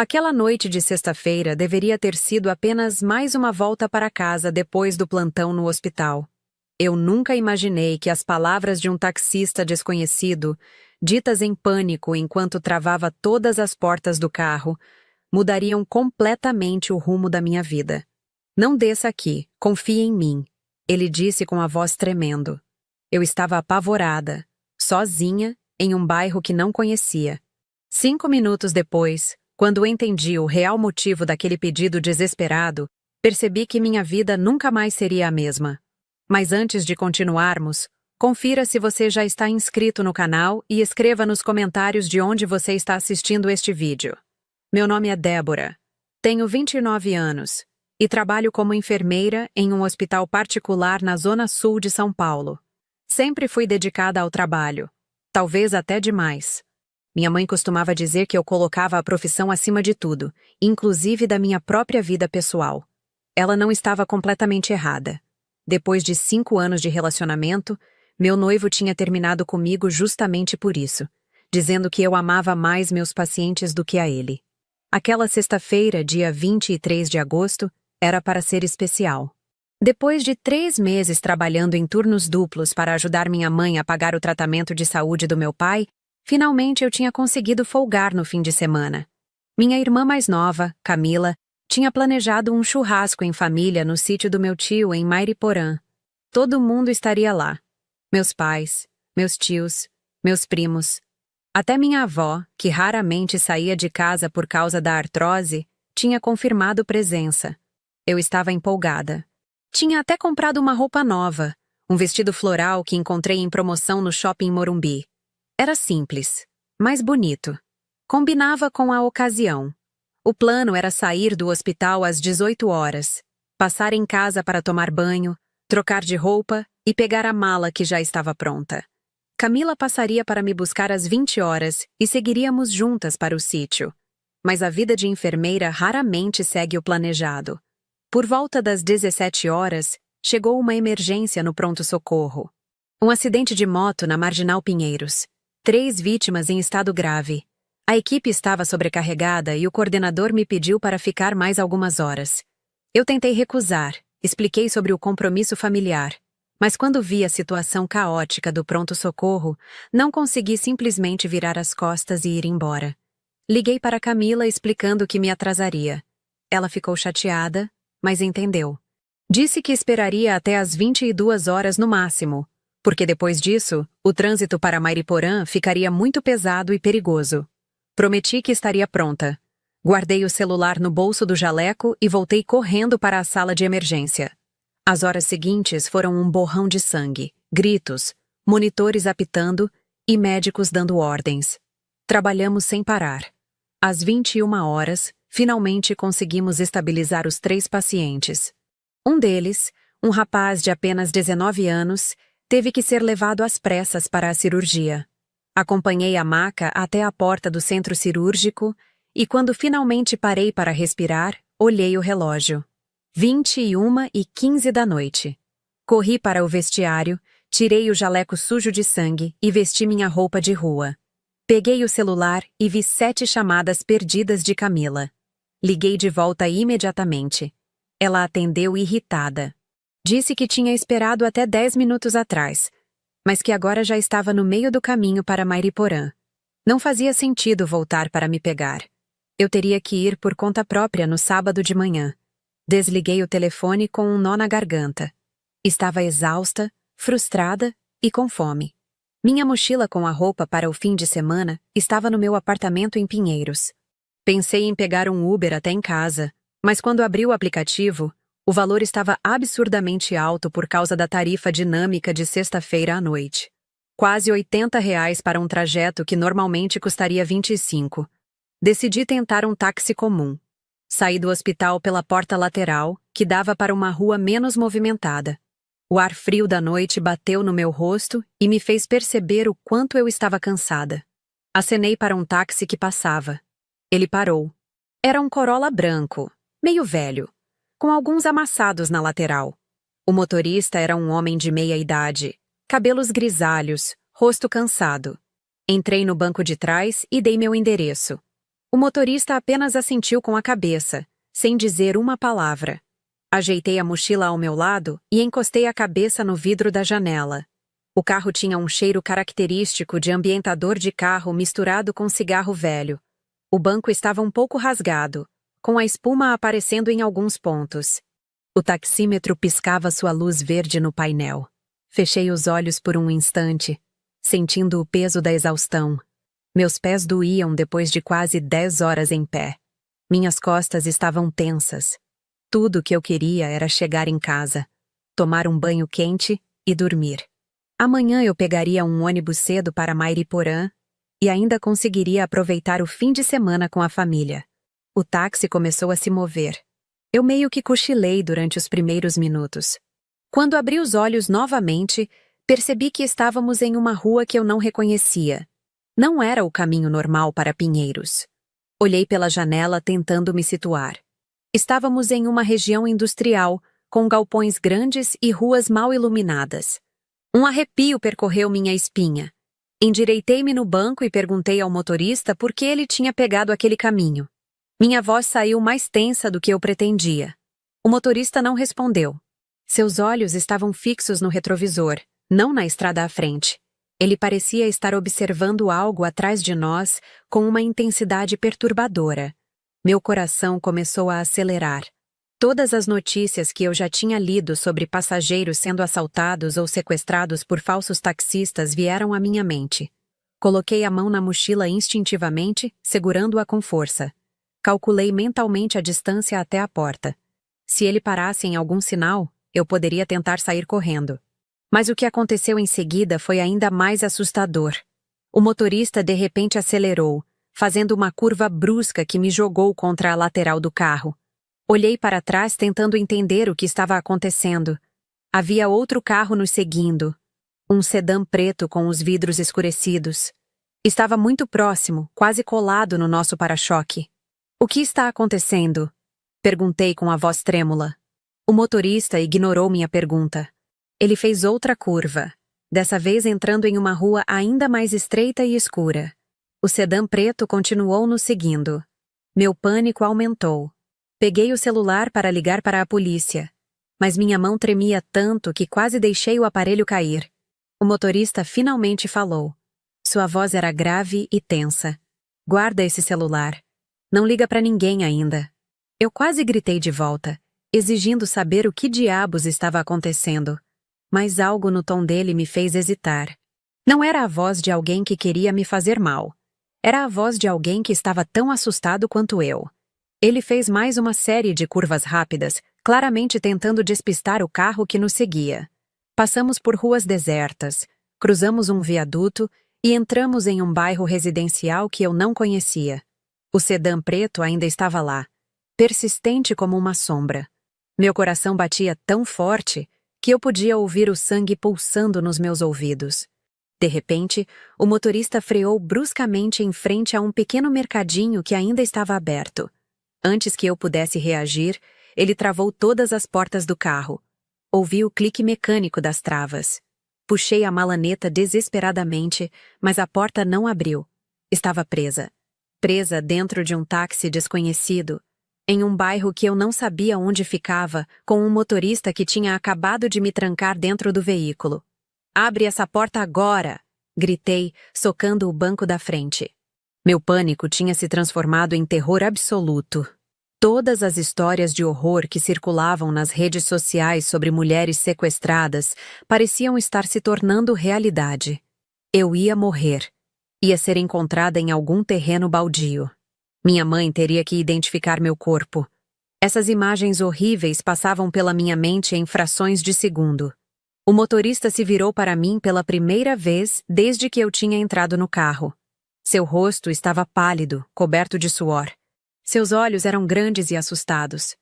Aquela noite de sexta-feira deveria ter sido apenas mais uma volta para casa depois do plantão no hospital. Eu nunca imaginei que as palavras de um taxista desconhecido, ditas em pânico enquanto travava todas as portas do carro, mudariam completamente o rumo da minha vida. "Não desça aqui, confie em mim", ele disse com a voz tremendo. Eu estava apavorada, sozinha, em um bairro que não conhecia. 5 minutos depois, quando entendi o real motivo daquele pedido desesperado, percebi que minha vida nunca mais seria a mesma. Mas antes de continuarmos, confira se você já está inscrito no canal e escreva nos comentários de onde você está assistindo este vídeo. Meu nome é Débora, tenho 29 anos e trabalho como enfermeira em um hospital particular na zona sul de São Paulo. Sempre fui dedicada ao trabalho, talvez até demais. Minha mãe costumava dizer que eu colocava a profissão acima de tudo, inclusive da minha própria vida pessoal. Ela não estava completamente errada. Depois de 5 anos de relacionamento, meu noivo tinha terminado comigo justamente por isso, dizendo que eu amava mais meus pacientes do que a ele. Aquela sexta-feira, dia 23 de agosto, era para ser especial. Depois de 3 meses trabalhando em turnos duplos para ajudar minha mãe a pagar o tratamento de saúde do meu pai, finalmente eu tinha conseguido folgar no fim de semana. Minha irmã mais nova, Camila, tinha planejado um churrasco em família no sítio do meu tio em Mairiporã. Todo mundo estaria lá. Meus pais, meus tios, meus primos. Até minha avó, que raramente saía de casa por causa da artrose, tinha confirmado presença. Eu estava empolgada. Tinha até comprado uma roupa nova, um vestido floral que encontrei em promoção no shopping Morumbi. Era simples, mas bonito. Combinava com a ocasião. O plano era sair do hospital às 18 horas, passar em casa para tomar banho, trocar de roupa e pegar a mala que já estava pronta. Camila passaria para me buscar às 20 horas e seguiríamos juntas para o sítio. Mas a vida de enfermeira raramente segue o planejado. Por volta das 17 horas, chegou uma emergência no pronto-socorro. Um acidente de moto na Marginal Pinheiros. 3 vítimas em estado grave. A equipe estava sobrecarregada e o coordenador me pediu para ficar mais algumas horas. Eu tentei recusar, expliquei sobre o compromisso familiar, mas quando vi a situação caótica do pronto-socorro, não consegui simplesmente virar as costas e ir embora. Liguei para Camila explicando que me atrasaria. Ela ficou chateada, mas entendeu. Disse que esperaria até às 22 horas no máximo, porque depois disso, o trânsito para Mairiporã ficaria muito pesado e perigoso. Prometi que estaria pronta. Guardei o celular no bolso do jaleco e voltei correndo para a sala de emergência. As horas seguintes foram um borrão de sangue, gritos, monitores apitando e médicos dando ordens. Trabalhamos sem parar. Às 21 horas, finalmente conseguimos estabilizar os 3 pacientes. Um deles, um rapaz de apenas 19 anos, teve que ser levado às pressas para a cirurgia. Acompanhei a maca até a porta do centro cirúrgico e, quando finalmente parei para respirar, olhei o relógio. 21h15 da noite. Corri para o vestiário, tirei o jaleco sujo de sangue e vesti minha roupa de rua. Peguei o celular e vi 7 chamadas perdidas de Camila. Liguei de volta imediatamente. Ela atendeu irritada. Disse que tinha esperado até 10 minutos atrás, mas que agora já estava no meio do caminho para Mairiporã. Não fazia sentido voltar para me pegar. Eu teria que ir por conta própria no sábado de manhã. Desliguei o telefone com um nó na garganta. Estava exausta, frustrada e com fome. Minha mochila com a roupa para o fim de semana estava no meu apartamento em Pinheiros. Pensei em pegar um Uber até em casa, mas quando abri o aplicativo, o valor estava absurdamente alto por causa da tarifa dinâmica de sexta-feira à noite. Quase R$ 80 para um trajeto que normalmente custaria 25. Decidi tentar um táxi comum. Saí do hospital pela porta lateral, que dava para uma rua menos movimentada. O ar frio da noite bateu no meu rosto e me fez perceber o quanto eu estava cansada. Acenei para um táxi que passava. Ele parou. Era um Corolla branco, meio velho, com alguns amassados na lateral. O motorista era um homem de meia idade, cabelos grisalhos, rosto cansado. Entrei no banco de trás e dei meu endereço. O motorista apenas assentiu com a cabeça, sem dizer uma palavra. Ajeitei a mochila ao meu lado e encostei a cabeça no vidro da janela. O carro tinha um cheiro característico de ambientador de carro misturado com cigarro velho. O banco estava um pouco rasgado, com a espuma aparecendo em alguns pontos. O taxímetro piscava sua luz verde no painel. Fechei os olhos por um instante, sentindo o peso da exaustão. Meus pés doíam depois de quase 10 horas em pé. Minhas costas estavam tensas. Tudo o que eu queria era chegar em casa, tomar um banho quente e dormir. Amanhã eu pegaria um ônibus cedo para Mairiporã e ainda conseguiria aproveitar o fim de semana com a família. O táxi começou a se mover. Eu meio que cochilei durante os primeiros minutos. Quando abri os olhos novamente, percebi que estávamos em uma rua que eu não reconhecia. Não era o caminho normal para Pinheiros. Olhei pela janela tentando me situar. Estávamos em uma região industrial, com galpões grandes e ruas mal iluminadas. Um arrepio percorreu minha espinha. Endireitei-me no banco e perguntei ao motorista por que ele tinha pegado aquele caminho. Minha voz saiu mais tensa do que eu pretendia. O motorista não respondeu. Seus olhos estavam fixos no retrovisor, não na estrada à frente. Ele parecia estar observando algo atrás de nós com uma intensidade perturbadora. Meu coração começou a acelerar. Todas as notícias que eu já tinha lido sobre passageiros sendo assaltados ou sequestrados por falsos taxistas vieram à minha mente. Coloquei a mão na mochila instintivamente, segurando-a com força. Calculei mentalmente a distância até a porta. Se ele parasse em algum sinal, eu poderia tentar sair correndo. Mas o que aconteceu em seguida foi ainda mais assustador. O motorista de repente acelerou, fazendo uma curva brusca que me jogou contra a lateral do carro. Olhei para trás tentando entender o que estava acontecendo. Havia outro carro nos seguindo. Um sedã preto com os vidros escurecidos. Estava muito próximo, quase colado no nosso para-choque. "O que está acontecendo?" perguntei com a voz trêmula. O motorista ignorou minha pergunta. Ele fez outra curva, dessa vez entrando em uma rua ainda mais estreita e escura. O sedã preto continuou nos seguindo. Meu pânico aumentou. Peguei o celular para ligar para a polícia, mas minha mão tremia tanto que quase deixei o aparelho cair. O motorista finalmente falou. Sua voz era grave e tensa. "Guarda esse celular. Não liga para ninguém ainda." Eu quase gritei de volta, exigindo saber o que diabos estava acontecendo. Mas algo no tom dele me fez hesitar. Não era a voz de alguém que queria me fazer mal. Era a voz de alguém que estava tão assustado quanto eu. Ele fez mais uma série de curvas rápidas, claramente tentando despistar o carro que nos seguia. Passamos por ruas desertas, cruzamos um viaduto e entramos em um bairro residencial que eu não conhecia. O sedã preto ainda estava lá, persistente como uma sombra. Meu coração batia tão forte que eu podia ouvir o sangue pulsando nos meus ouvidos. De repente, o motorista freou bruscamente em frente a um pequeno mercadinho que ainda estava aberto. Antes que eu pudesse reagir, ele travou todas as portas do carro. Ouvi o clique mecânico das travas. Puxei a malaneta desesperadamente, mas a porta não abriu. Estava presa. Presa dentro de um táxi desconhecido, em um bairro que eu não sabia onde ficava, com um motorista que tinha acabado de me trancar dentro do veículo. "Abre essa porta agora!" gritei, socando o banco da frente. Meu pânico tinha se transformado em terror absoluto. Todas as histórias de horror que circulavam nas redes sociais sobre mulheres sequestradas pareciam estar se tornando realidade. Eu ia morrer. Ia ser encontrada em algum terreno baldio. Minha mãe teria que identificar meu corpo. Essas imagens horríveis passavam pela minha mente em frações de segundo. O motorista se virou para mim pela primeira vez desde que eu tinha entrado no carro. Seu rosto estava pálido, coberto de suor. Seus olhos eram grandes e assustados.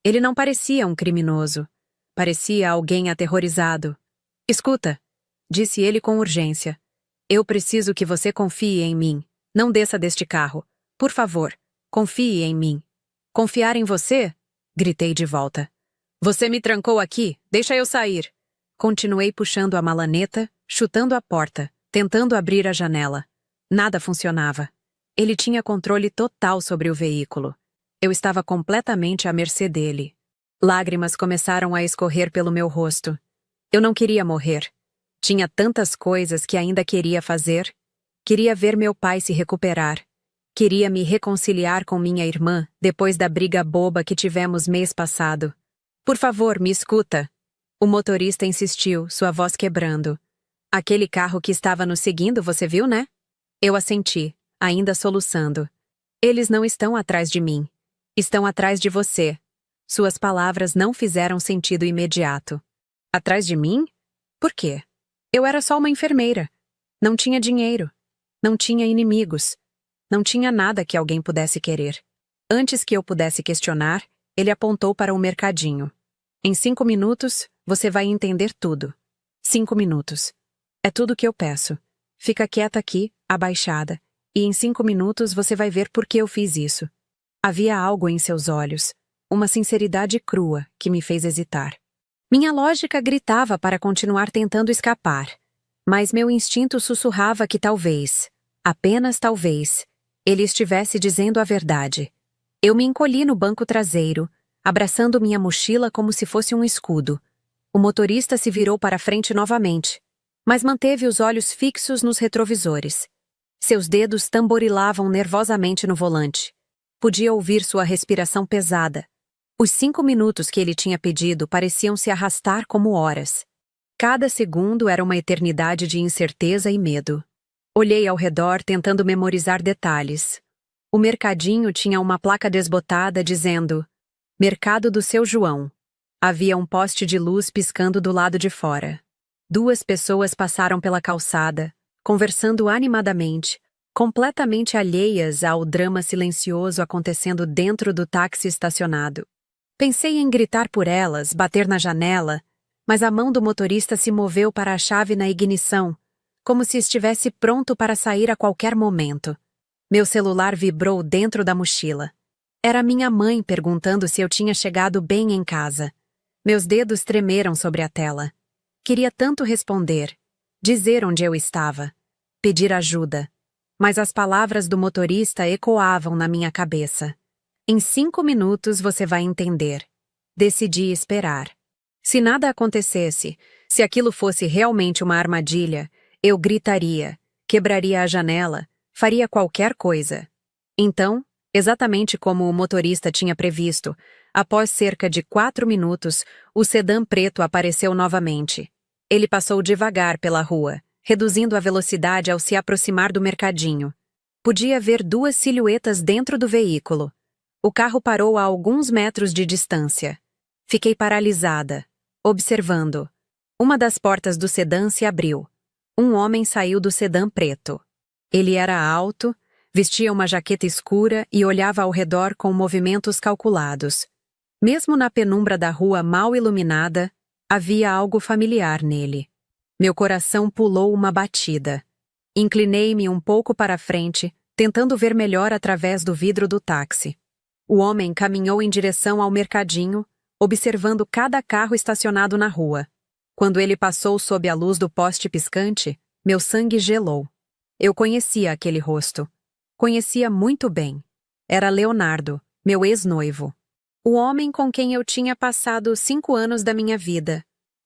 Ele não parecia um criminoso. Parecia alguém aterrorizado. "Escuta", disse ele com urgência. "Eu preciso que você confie em mim. Não desça deste carro. Por favor, confie em mim." "Confiar em você?" gritei de volta. "Você me trancou aqui. Deixa eu sair." Continuei puxando a malaneta, chutando a porta, tentando abrir a janela. Nada funcionava. Ele tinha controle total sobre o veículo. Eu estava completamente à mercê dele. Lágrimas começaram a escorrer pelo meu rosto. Eu não queria morrer. Tinha tantas coisas que ainda queria fazer. Queria ver meu pai se recuperar. Queria me reconciliar com minha irmã depois da briga boba que tivemos mês passado. Por favor, me escuta. O motorista insistiu, sua voz quebrando. Aquele carro que estava nos seguindo, você viu, né? Eu assenti, ainda soluçando. Eles não estão atrás de mim. Estão atrás de você. Suas palavras não fizeram sentido imediato. Atrás de mim? Por quê? Eu era só uma enfermeira. Não tinha dinheiro. Não tinha inimigos. Não tinha nada que alguém pudesse querer. Antes que eu pudesse questionar, ele apontou para o mercadinho. Em 5 minutos, você vai entender tudo. 5 minutos. É tudo que eu peço. Fica quieta aqui, abaixada, e em 5 minutos você vai ver por que eu fiz isso. Havia algo em seus olhos, uma sinceridade crua que me fez hesitar. Minha lógica gritava para continuar tentando escapar, mas meu instinto sussurrava que talvez, apenas talvez, ele estivesse dizendo a verdade. Eu me encolhi no banco traseiro, abraçando minha mochila como se fosse um escudo. O motorista se virou para a frente novamente, mas manteve os olhos fixos nos retrovisores. Seus dedos tamborilavam nervosamente no volante. Podia ouvir sua respiração pesada. Os 5 minutos que ele tinha pedido pareciam se arrastar como horas. Cada segundo era uma eternidade de incerteza e medo. Olhei ao redor tentando memorizar detalhes. O mercadinho tinha uma placa desbotada dizendo Mercado do Seu João. Havia um poste de luz piscando do lado de fora. 2 pessoas passaram pela calçada, conversando animadamente, completamente alheias ao drama silencioso acontecendo dentro do táxi estacionado. Pensei em gritar por elas, bater na janela, mas a mão do motorista se moveu para a chave na ignição, como se estivesse pronto para sair a qualquer momento. Meu celular vibrou dentro da mochila. Era minha mãe perguntando se eu tinha chegado bem em casa. Meus dedos tremeram sobre a tela. Queria tanto responder, dizer onde eu estava, pedir ajuda. Mas as palavras do motorista ecoavam na minha cabeça. Em 5 minutos você vai entender. Decidi esperar. Se nada acontecesse, se aquilo fosse realmente uma armadilha, eu gritaria, quebraria a janela, faria qualquer coisa. Então, exatamente como o motorista tinha previsto, após cerca de 4 minutos, o sedã preto apareceu novamente. Ele passou devagar pela rua, reduzindo a velocidade ao se aproximar do mercadinho. Podia ver 2 silhuetas dentro do veículo. O carro parou a alguns metros de distância. Fiquei paralisada, observando. Uma das portas do sedã se abriu. Um homem saiu do sedã preto. Ele era alto, vestia uma jaqueta escura e olhava ao redor com movimentos calculados. Mesmo na penumbra da rua mal iluminada, havia algo familiar nele. Meu coração pulou uma batida. Inclinei-me um pouco para a frente, tentando ver melhor através do vidro do táxi. O homem caminhou em direção ao mercadinho, observando cada carro estacionado na rua. Quando ele passou sob a luz do poste piscante, meu sangue gelou. Eu conhecia aquele rosto. Conhecia muito bem. Era Leonardo, meu ex-noivo. O homem com quem eu tinha passado 5 anos da minha vida.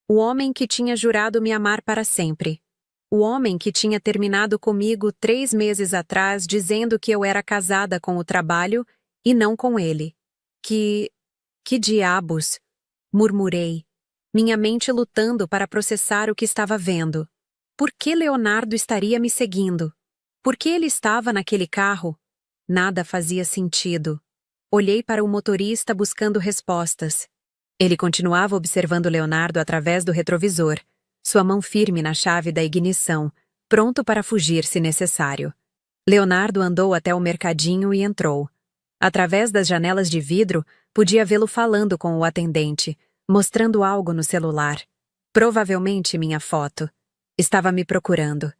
O homem que tinha jurado me amar para sempre. O homem que tinha terminado comigo 3 meses atrás dizendo que eu era casada com o trabalho e não com ele. Que diabos? Murmurei, minha mente lutando para processar o que estava vendo. Por que Leonardo estaria me seguindo? Por que ele estava naquele carro? Nada fazia sentido. Olhei para o motorista buscando respostas. Ele continuava observando Leonardo através do retrovisor, sua mão firme na chave da ignição, pronto para fugir se necessário. Leonardo andou até o mercadinho e entrou. Através das janelas de vidro, podia vê-lo falando com o atendente, mostrando algo no celular. Provavelmente minha foto. Estava me procurando.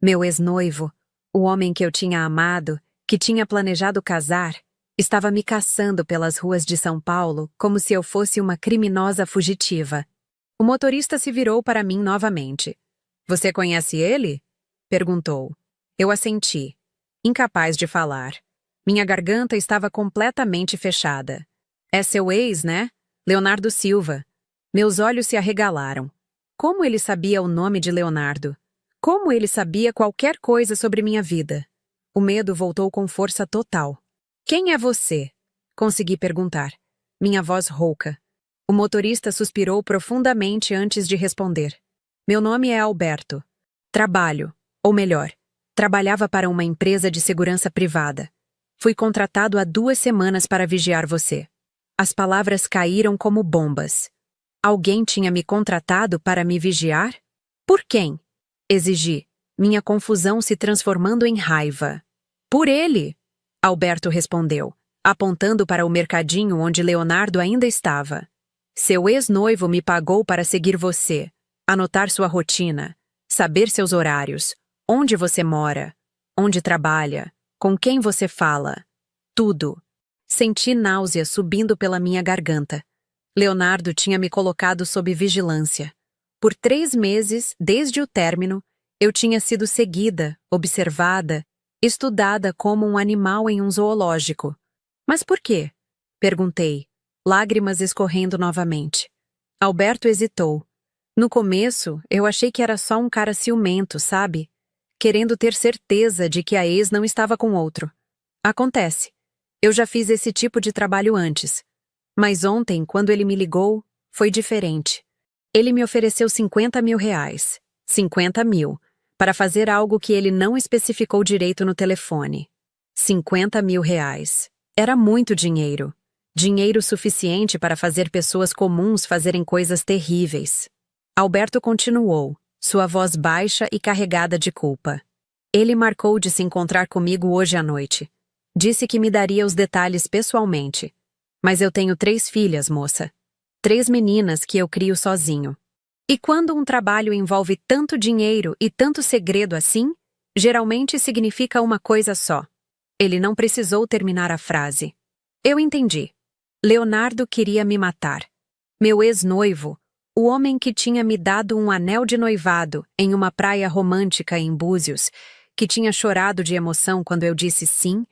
Meu ex-noivo, o homem que eu tinha amado, que tinha planejado casar, estava me caçando pelas ruas de São Paulo como se eu fosse uma criminosa fugitiva. O motorista se virou para mim novamente. Você conhece ele? Perguntou. Eu assenti. incapaz de falar. Minha garganta estava completamente fechada. É seu ex, né? Leonardo Silva. Meus olhos se arregalaram. Como ele sabia o nome de Leonardo? Como ele sabia qualquer coisa sobre minha vida? O medo voltou com força total. Quem é você? Consegui perguntar. Minha voz rouca. O motorista suspirou profundamente antes de responder. Meu nome é Alberto. Trabalho, ou melhor, trabalhava para uma empresa de segurança privada. Fui contratado há 2 semanas para vigiar você. As palavras caíram como bombas. Alguém tinha me contratado para me vigiar? Por quem? Exigi, minha confusão se transformando em raiva. Por ele, Alberto respondeu, apontando para o mercadinho onde Leonardo ainda estava. Seu ex-noivo me pagou para seguir você, anotar sua rotina, saber seus horários, onde você mora, onde trabalha, com quem você fala. Tudo. Senti náusea subindo pela minha garganta. Leonardo tinha me colocado sob vigilância. Por 3 meses, desde o término, eu tinha sido seguida, observada, estudada como um animal em um zoológico. Mas por quê? Perguntei, lágrimas escorrendo novamente. Alberto hesitou. No começo, eu achei que era só um cara ciumento, sabe? Querendo ter certeza de que a ex não estava com outro. Acontece. Eu já fiz esse tipo de trabalho antes. Mas ontem, quando ele me ligou, foi diferente. Ele me ofereceu 50 mil reais. 50 mil. Para fazer algo que ele não especificou direito no telefone. 50 mil reais. Era muito dinheiro. Dinheiro suficiente para fazer pessoas comuns fazerem coisas terríveis. Alberto continuou, sua voz baixa e carregada de culpa. Ele marcou de se encontrar comigo hoje à noite. Disse que me daria os detalhes pessoalmente. Mas eu tenho 3 filhas, moça. 3 meninas que eu crio sozinho. E quando um trabalho envolve tanto dinheiro e tanto segredo assim, geralmente significa uma coisa só. Ele não precisou terminar a frase. Eu entendi. Leonardo queria me matar. Meu ex-noivo, o homem que tinha me dado um anel de noivado em uma praia romântica em Búzios, que tinha chorado de emoção quando eu disse sim,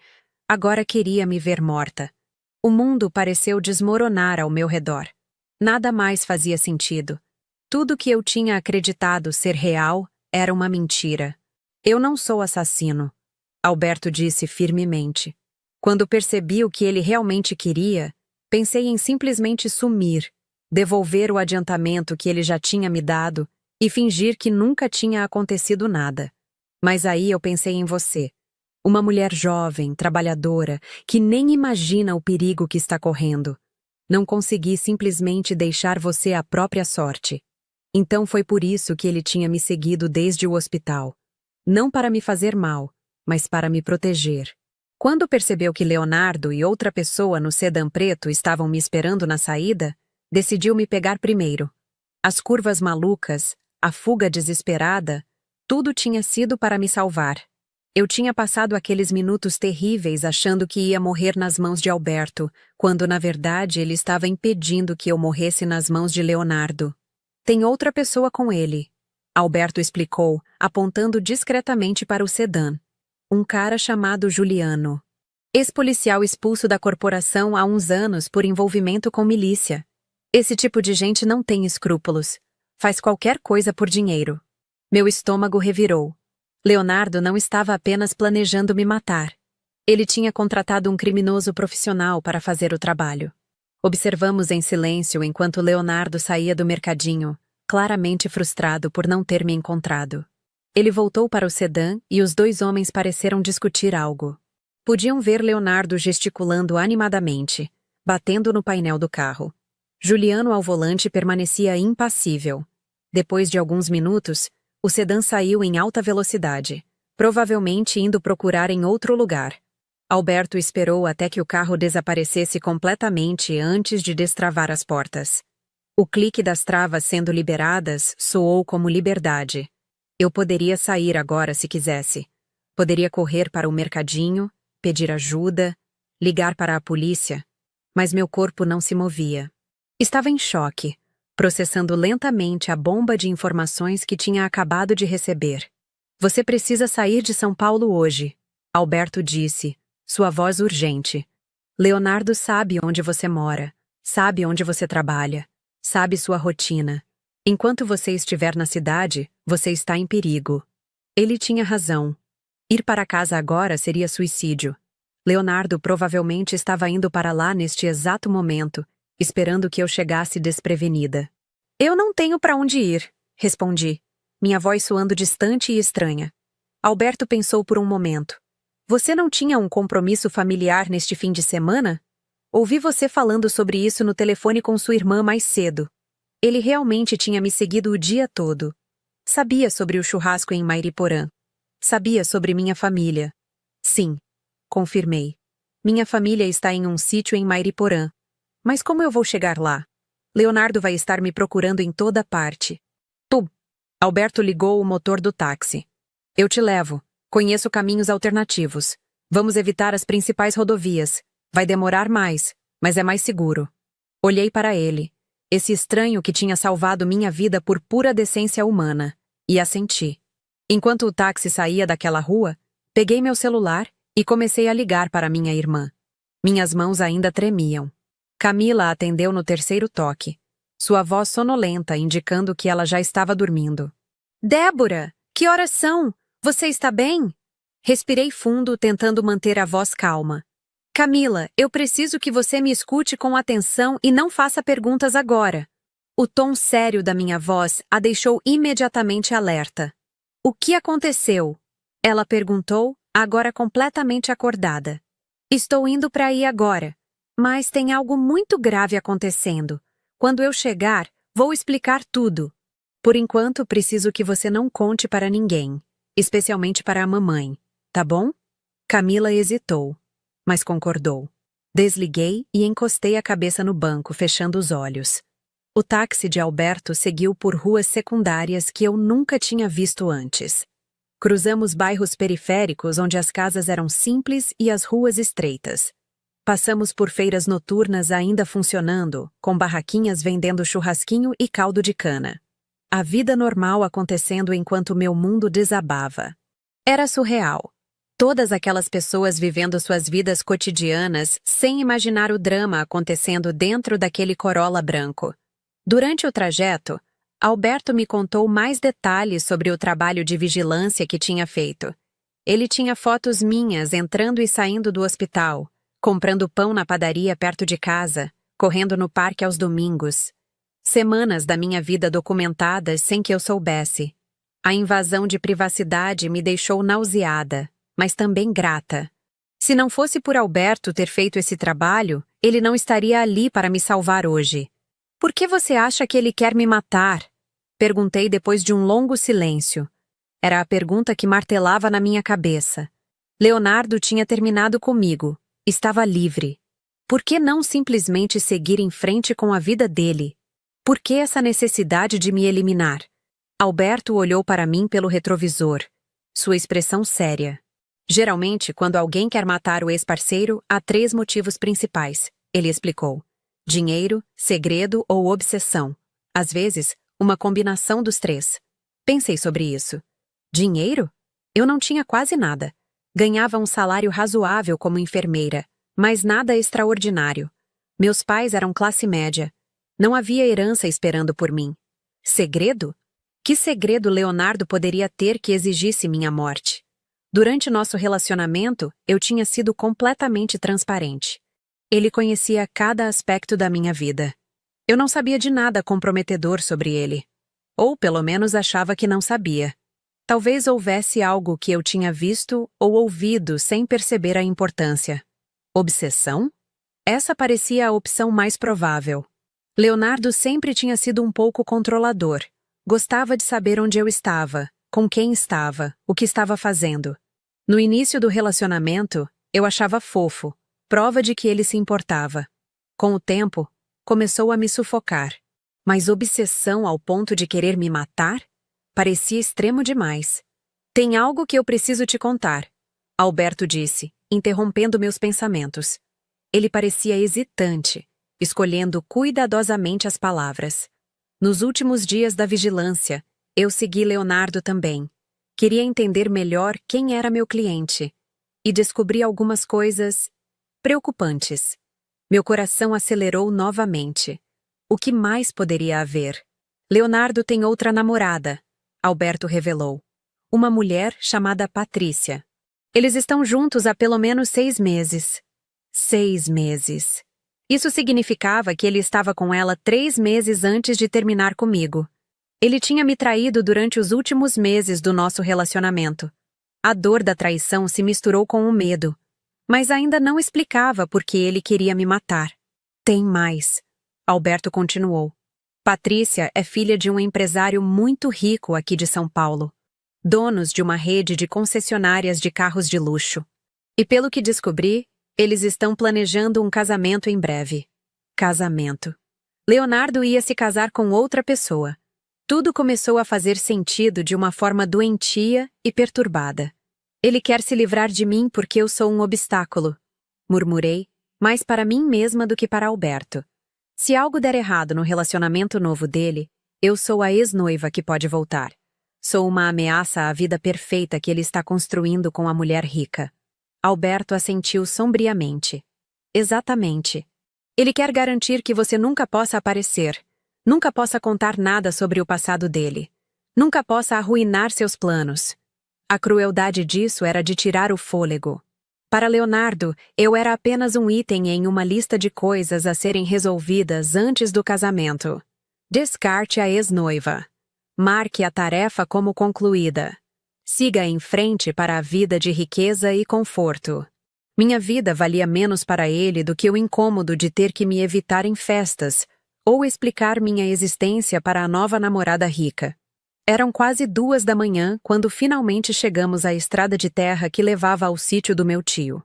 agora queria me ver morta. O mundo pareceu desmoronar ao meu redor. Nada mais fazia sentido. Tudo que eu tinha acreditado ser real era uma mentira. Eu não sou assassino, Alberto disse firmemente. Quando percebi o que ele realmente queria, pensei em simplesmente sumir, devolver o adiantamento que ele já tinha me dado e fingir que nunca tinha acontecido nada. Mas aí eu pensei em você. Uma mulher jovem, trabalhadora, que nem imagina o perigo que está correndo. Não consegui simplesmente deixar você à própria sorte. Então foi por isso que ele tinha me seguido desde o hospital. Não para me fazer mal, mas para me proteger. Quando percebeu que Leonardo e outra pessoa no sedã preto estavam me esperando na saída, decidiu me pegar primeiro. As curvas malucas, a fuga desesperada, tudo tinha sido para me salvar. Eu tinha passado aqueles minutos terríveis achando que ia morrer nas mãos de Alberto, quando na verdade ele estava impedindo que eu morresse nas mãos de Leonardo. Tem outra pessoa com ele, Alberto explicou, apontando discretamente para o sedã. Um cara chamado Juliano. Ex-policial expulso da corporação há uns anos por envolvimento com milícia. Esse tipo de gente não tem escrúpulos. Faz qualquer coisa por dinheiro. Meu estômago revirou. Leonardo não estava apenas planejando me matar. Ele tinha contratado um criminoso profissional para fazer o trabalho. Observamos em silêncio enquanto Leonardo saía do mercadinho, claramente frustrado por não ter me encontrado. Ele voltou para o sedã e os 2 homens pareceram discutir algo. Podiam ver Leonardo gesticulando animadamente, batendo no painel do carro. Juliano ao volante permanecia impassível. Depois de alguns minutos, o sedã saiu em alta velocidade, provavelmente indo procurar em outro lugar. Alberto esperou até que o carro desaparecesse completamente antes de destravar as portas. O clique das travas sendo liberadas soou como liberdade. Eu poderia sair agora se quisesse. Poderia correr para o mercadinho, pedir ajuda, ligar para a polícia, mas meu corpo não se movia. Estava em choque, processando lentamente a bomba de informações que tinha acabado de receber. Você precisa sair de São Paulo hoje, Alberto disse, sua voz urgente. Leonardo sabe onde você mora, sabe onde você trabalha, sabe sua rotina. Enquanto você estiver na cidade, você está em perigo. Ele tinha razão. Ir para casa agora seria suicídio. Leonardo provavelmente estava indo para lá neste exato momento, esperando que eu chegasse desprevenida. Eu não tenho para onde ir, respondi, minha voz soando distante e estranha. Alberto pensou por um momento. Você não tinha um compromisso familiar neste fim de semana? Ouvi você falando sobre isso no telefone com sua irmã mais cedo. Ele realmente tinha me seguido o dia todo. Sabia sobre o churrasco em Mairiporã. Sabia sobre minha família. Sim, confirmei. Minha família está em um sítio em Mairiporã. Mas como eu vou chegar lá? Leonardo vai estar me procurando em toda parte. Tu. Alberto ligou o motor do táxi. Eu te levo. Conheço caminhos alternativos. Vamos evitar as principais rodovias. Vai demorar mais, mas é mais seguro. Olhei para ele, esse estranho que tinha salvado minha vida por pura decência humana, e assenti. Enquanto o táxi saía daquela rua, peguei meu celular e comecei a ligar para minha irmã. Minhas mãos ainda tremiam. Camila atendeu no terceiro toque, sua voz sonolenta indicando que ela já estava dormindo. Débora, que horas são? Você está bem? Respirei fundo, tentando manter a voz calma. Camila, eu preciso que você me escute com atenção e não faça perguntas agora. O tom sério da minha voz a deixou imediatamente alerta. O que aconteceu? Ela perguntou, agora completamente acordada. Estou indo para aí agora, mas tem algo muito grave acontecendo. Quando eu chegar, vou explicar tudo. Por enquanto, preciso que você não conte para ninguém, especialmente para a mamãe, tá bom? Camila hesitou, mas concordou. Desliguei e encostei a cabeça no banco, fechando os olhos. O táxi de Alberto seguiu por ruas secundárias que eu nunca tinha visto antes. Cruzamos bairros periféricos onde as casas eram simples e as ruas estreitas. Passamos por feiras noturnas ainda funcionando, com barraquinhas vendendo churrasquinho e caldo de cana. A vida normal acontecendo enquanto meu mundo desabava. Era surreal. Todas aquelas pessoas vivendo suas vidas cotidianas sem imaginar o drama acontecendo dentro daquele Corolla branco. Durante o trajeto, Alberto me contou mais detalhes sobre o trabalho de vigilância que tinha feito. Ele tinha fotos minhas entrando e saindo do hospital, comprando pão na padaria perto de casa, correndo no parque aos domingos. Semanas da minha vida documentadas sem que eu soubesse. A invasão de privacidade me deixou nauseada, mas também grata. Se não fosse por Alberto ter feito esse trabalho, ele não estaria ali para me salvar hoje. Por que você acha que ele quer me matar? Perguntei depois de um longo silêncio. Era a pergunta que martelava na minha cabeça. Leonardo tinha terminado comigo. Estava livre. Por que não simplesmente seguir em frente com a vida dele? Por que essa necessidade de me eliminar? Alberto olhou para mim pelo retrovisor. Sua expressão séria. Geralmente, quando alguém quer matar o ex-parceiro, há 3 motivos principais, ele explicou. Dinheiro, segredo ou obsessão. Às vezes, uma combinação dos 3. Pensei sobre isso. Dinheiro? Eu não tinha quase nada. Ganhava um salário razoável como enfermeira, mas nada extraordinário. Meus pais eram classe média. Não havia herança esperando por mim. Segredo? Que segredo Leonardo poderia ter que exigisse minha morte? Durante nosso relacionamento, eu tinha sido completamente transparente. Ele conhecia cada aspecto da minha vida. Eu não sabia de nada comprometedor sobre ele. Ou, pelo menos, achava que não sabia. Talvez houvesse algo que eu tinha visto ou ouvido sem perceber a importância. Obsessão? Essa parecia a opção mais provável. Leonardo sempre tinha sido um pouco controlador. Gostava de saber onde eu estava, com quem estava, o que estava fazendo. No início do relacionamento, eu achava fofo, prova de que ele se importava. Com o tempo, começou a me sufocar. Mas obsessão ao ponto de querer me matar? Parecia extremo demais. Tem algo que eu preciso te contar, Alberto disse, interrompendo meus pensamentos. Ele parecia hesitante, escolhendo cuidadosamente as palavras. Nos últimos dias da vigilância, eu segui Leonardo também. Queria entender melhor quem era meu cliente. e descobri algumas coisas preocupantes. Meu coração acelerou novamente. O que mais poderia haver? Leonardo tem outra namorada, Alberto revelou. Uma mulher chamada Patrícia. Eles estão juntos há pelo menos 6 meses. 6 meses. Isso significava que ele estava com ela 3 meses antes de terminar comigo. Ele tinha me traído durante os últimos meses do nosso relacionamento. A dor da traição se misturou com o medo, mas ainda não explicava por que ele queria me matar. Tem mais, Alberto continuou. Patrícia é filha de um empresário muito rico aqui de São Paulo, donos de uma rede de concessionárias de carros de luxo. E pelo que descobri, eles estão planejando um casamento em breve. Casamento. Leonardo ia se casar com outra pessoa. Tudo começou a fazer sentido de uma forma doentia e perturbada. Ele quer se livrar de mim porque eu sou um obstáculo, murmurei, mais para mim mesma do que para Alberto. Se algo der errado no relacionamento novo dele, eu sou a ex-noiva que pode voltar. Sou uma ameaça à vida perfeita que ele está construindo com a mulher rica. Alberto assentiu sombriamente. Exatamente. Ele quer garantir que você nunca possa aparecer, nunca possa contar nada sobre o passado dele, nunca possa arruinar seus planos. A crueldade disso era de tirar o fôlego. Para Leonardo, eu era apenas um item em uma lista de coisas a serem resolvidas antes do casamento. Descarte a ex-noiva. Marque a tarefa como concluída. Siga em frente para a vida de riqueza e conforto. Minha vida valia menos para ele do que o incômodo de ter que me evitar em festas ou explicar minha existência para a nova namorada rica. Eram quase 2 da manhã quando finalmente chegamos à estrada de terra que levava ao sítio do meu tio.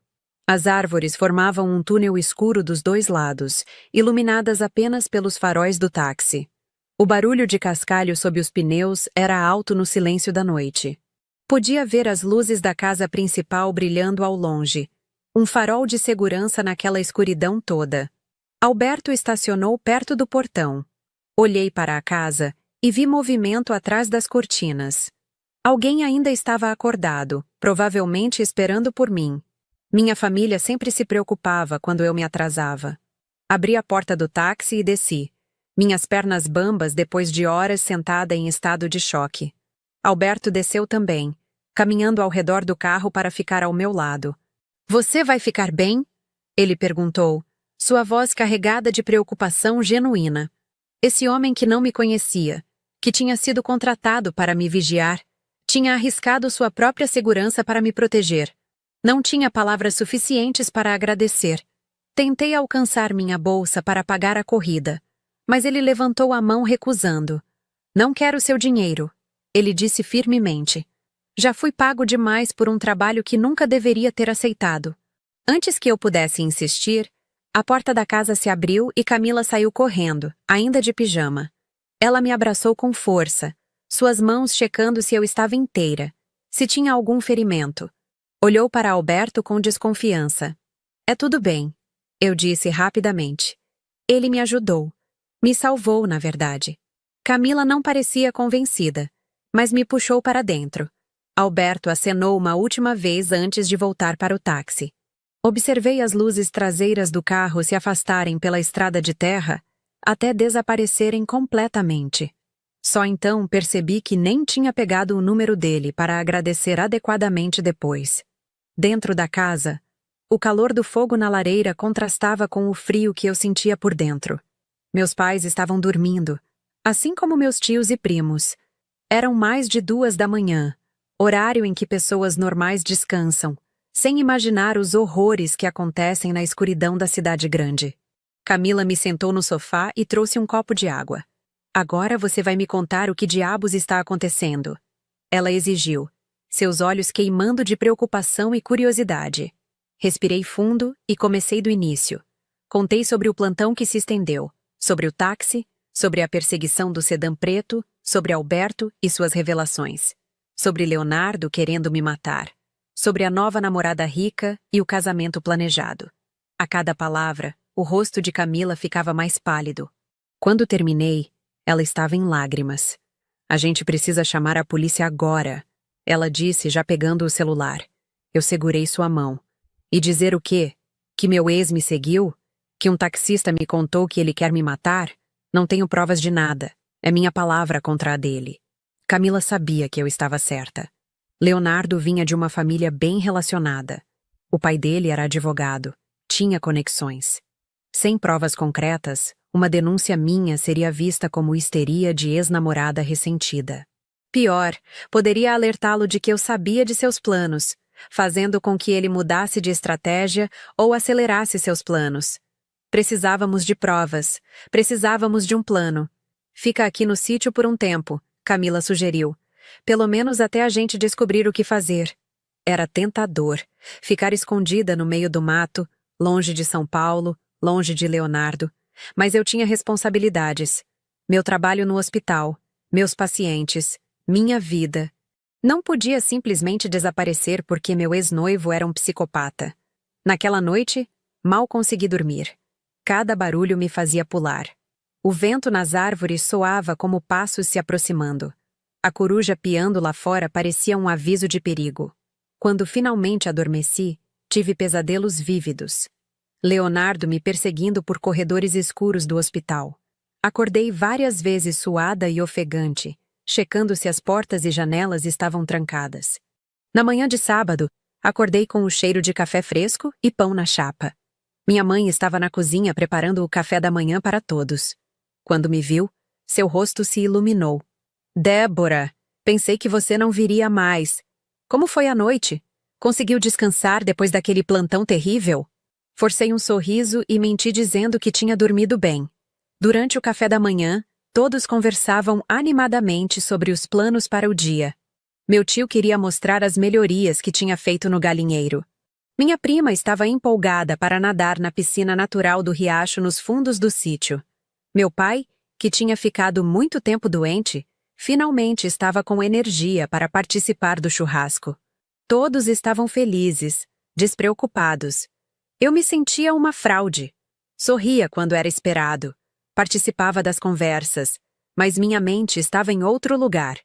As árvores formavam um túnel escuro dos 2 lados, iluminadas apenas pelos faróis do táxi. O barulho de cascalho sob os pneus era alto no silêncio da noite. Podia ver as luzes da casa principal brilhando ao longe, um farol de segurança naquela escuridão toda. Alberto estacionou perto do portão. Olhei para a casa e vi movimento atrás das cortinas. Alguém ainda estava acordado, provavelmente esperando por mim. Minha família sempre se preocupava quando eu me atrasava. Abri a porta do táxi e desci, minhas pernas bambas depois de horas sentada em estado de choque. Alberto desceu também, caminhando ao redor do carro para ficar ao meu lado. "Você vai ficar bem?" ele perguntou, sua voz carregada de preocupação genuína. Esse homem que não me conhecia, que tinha sido contratado para me vigiar, tinha arriscado sua própria segurança para me proteger. Não tinha palavras suficientes para agradecer. Tentei alcançar minha bolsa para pagar a corrida, mas ele levantou a mão recusando. "Não quero seu dinheiro", ele disse firmemente. Já fui pago demais por um trabalho que nunca deveria ter aceitado. Antes que eu pudesse insistir, a porta da casa se abriu e Camila saiu correndo, ainda de pijama. Ela me abraçou com força, suas mãos checando se eu estava inteira, se tinha algum ferimento. Olhou para Alberto com desconfiança. "É tudo bem", eu disse rapidamente. Ele me ajudou. Me salvou, na verdade. Camila não parecia convencida, mas me puxou para dentro. Alberto acenou uma última vez antes de voltar para o táxi. Observei as luzes traseiras do carro se afastarem pela estrada de terra até desaparecerem completamente. Só então percebi que nem tinha pegado o número dele para agradecer adequadamente depois. Dentro da casa, o calor do fogo na lareira contrastava com o frio que eu sentia por dentro. Meus pais estavam dormindo, assim como meus tios e primos. Eram mais de 2 da manhã, horário em que pessoas normais descansam, sem imaginar os horrores que acontecem na escuridão da cidade grande. Camila me sentou no sofá e trouxe um copo de água. "Agora você vai me contar o que diabos está acontecendo", ela exigiu, seus olhos queimando de preocupação e curiosidade. Respirei fundo e comecei do início. Contei sobre o plantão que se estendeu, sobre o táxi, sobre a perseguição do sedã preto, sobre Alberto e suas revelações, sobre Leonardo querendo me matar, sobre a nova namorada rica e o casamento planejado. A cada palavra, o rosto de Camila ficava mais pálido. Quando terminei, ela estava em lágrimas. "A gente precisa chamar a polícia agora", ela disse, já pegando o celular. Eu segurei sua mão. E dizer o quê? Que meu ex me seguiu? Que um taxista me contou que ele quer me matar? Não tenho provas de nada. É minha palavra contra a dele. Camila sabia que eu estava certa. Leonardo vinha de uma família bem relacionada. O pai dele era advogado. Tinha conexões. Sem provas concretas, uma denúncia minha seria vista como histeria de ex-namorada ressentida. Pior, poderia alertá-lo de que eu sabia de seus planos, fazendo com que ele mudasse de estratégia ou acelerasse seus planos. Precisávamos de provas, precisávamos de um plano. Fica aqui no sítio por um tempo, Camila sugeriu. Pelo menos até a gente descobrir o que fazer. Era tentador, ficar escondida no meio do mato, longe de São Paulo, longe de Leonardo. Mas eu tinha responsabilidades. Meu trabalho no hospital, meus pacientes, minha vida. Não podia simplesmente desaparecer porque meu ex-noivo era um psicopata. Naquela noite, mal consegui dormir. Cada barulho me fazia pular. O vento nas árvores soava como passos se aproximando. A coruja piando lá fora parecia um aviso de perigo. Quando finalmente adormeci, tive pesadelos vívidos. Leonardo me perseguindo por corredores escuros do hospital. Acordei várias vezes suada e ofegante, checando se as portas e janelas estavam trancadas. Na manhã de sábado, acordei com o cheiro de café fresco e pão na chapa. Minha mãe estava na cozinha preparando o café da manhã para todos. Quando me viu, seu rosto se iluminou. Débora, pensei que você não viria mais. Como foi a noite? Conseguiu descansar depois daquele plantão terrível? Forcei um sorriso e menti dizendo que tinha dormido bem. Durante o café da manhã, todos conversavam animadamente sobre os planos para o dia. Meu tio queria mostrar as melhorias que tinha feito no galinheiro. Minha prima estava empolgada para nadar na piscina natural do riacho nos fundos do sítio. Meu pai, que tinha ficado muito tempo doente, finalmente estava com energia para participar do churrasco. Todos estavam felizes, despreocupados. Eu me sentia uma fraude. Sorria quando era esperado. Participava das conversas, mas minha mente estava em outro lugar.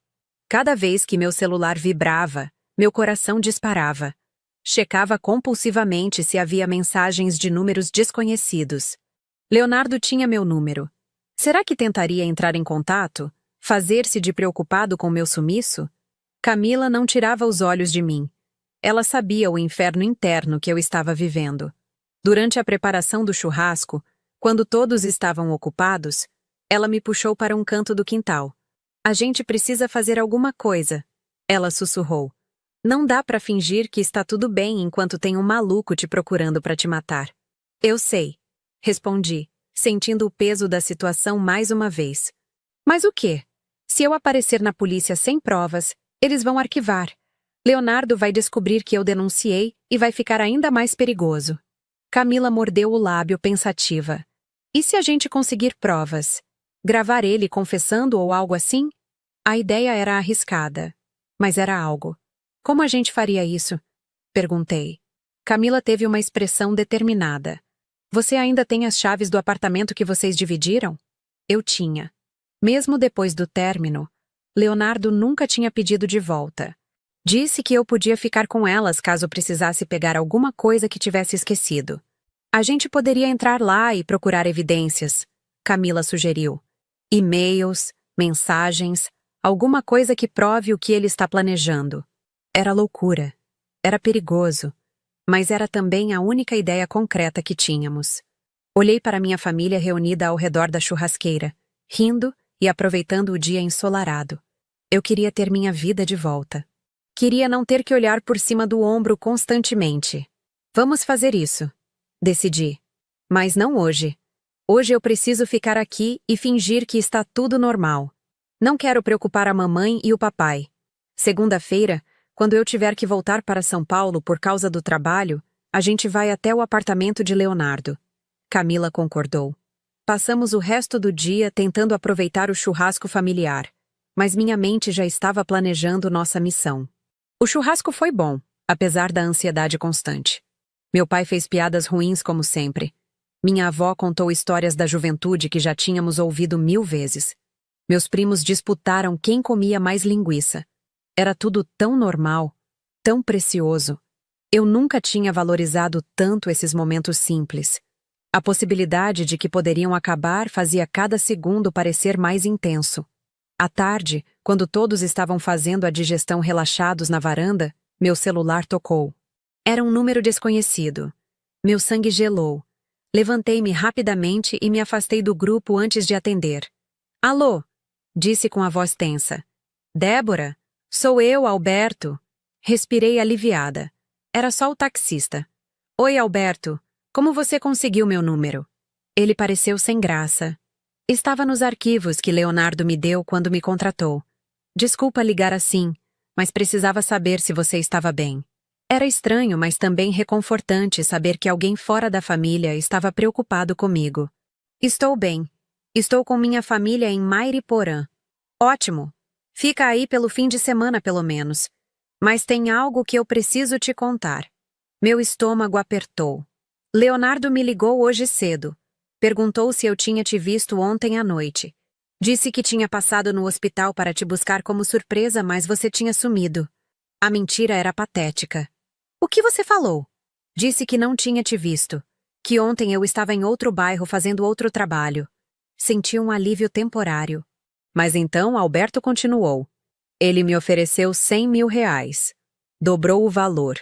Cada vez que meu celular vibrava, meu coração disparava. Checava compulsivamente se havia mensagens de números desconhecidos. Leonardo tinha meu número. Será que tentaria entrar em contato? Fazer-se de preocupado com meu sumiço? Camila não tirava os olhos de mim. Ela sabia o inferno interno que eu estava vivendo. Durante a preparação do churrasco, quando todos estavam ocupados, ela me puxou para um canto do quintal. A gente precisa fazer alguma coisa, ela sussurrou. Não dá para fingir que está tudo bem enquanto tem um maluco te procurando para te matar. Eu sei, respondi, sentindo o peso da situação mais uma vez. Mas o quê? Se eu aparecer na polícia sem provas, eles vão arquivar. Leonardo vai descobrir que eu denunciei e vai ficar ainda mais perigoso. Camila mordeu o lábio pensativa. E se a gente conseguir provas? Gravar ele confessando ou algo assim? A ideia era arriscada, mas era algo. Como a gente faria isso? Perguntei. Camila teve uma expressão determinada. Você ainda tem as chaves do apartamento que vocês dividiram? Eu tinha. Mesmo depois do término, Leonardo nunca tinha pedido de volta. Disse que eu podia ficar com elas caso precisasse pegar alguma coisa que tivesse esquecido. A gente poderia entrar lá e procurar evidências, Camila sugeriu. E-mails, mensagens, alguma coisa que prove o que ele está planejando. Era loucura. Era perigoso. Mas era também a única ideia concreta que tínhamos. Olhei para minha família reunida ao redor da churrasqueira, rindo e aproveitando o dia ensolarado. Eu queria ter minha vida de volta. Queria não ter que olhar por cima do ombro constantemente. Vamos fazer isso. Decidi. Mas não hoje. Hoje eu preciso ficar aqui e fingir que está tudo normal. Não quero preocupar a mamãe e o papai. Segunda-feira, quando eu tiver que voltar para São Paulo por causa do trabalho, a gente vai até o apartamento de Leonardo. Camila concordou. Passamos o resto do dia tentando aproveitar o churrasco familiar, mas minha mente já estava planejando nossa missão. O churrasco foi bom, apesar da ansiedade constante. Meu pai fez piadas ruins como sempre. Minha avó contou histórias da juventude que já tínhamos ouvido 1000 vezes. Meus primos disputaram quem comia mais linguiça. Era tudo tão normal, tão precioso. Eu nunca tinha valorizado tanto esses momentos simples. A possibilidade de que poderiam acabar fazia cada segundo parecer mais intenso. À tarde, quando todos estavam fazendo a digestão relaxados na varanda, meu celular tocou. Era um número desconhecido. Meu sangue gelou. Levantei-me rapidamente e me afastei do grupo antes de atender. Alô? Disse com a voz tensa. Débora? Sou eu, Alberto. Respirei aliviada. Era só o taxista. Oi, Alberto. Como você conseguiu meu número? Ele pareceu sem graça. Estava nos arquivos que Leonardo me deu quando me contratou. Desculpa ligar assim, mas precisava saber se você estava bem. Era estranho, mas também reconfortante saber que alguém fora da família estava preocupado comigo. Estou bem. Estou com minha família em Mairiporã. Ótimo. Fica aí pelo fim de semana, pelo menos. Mas tem algo que eu preciso te contar. Meu estômago apertou. Leonardo me ligou hoje cedo. Perguntou se eu tinha te visto ontem à noite. Disse que tinha passado no hospital para te buscar como surpresa, mas você tinha sumido. A mentira era patética. O que você falou? Disse que não tinha te visto. Que ontem eu estava em outro bairro fazendo outro trabalho. Senti um alívio temporário. Mas então Alberto continuou. Ele me ofereceu R$ 100.000. Dobrou o valor.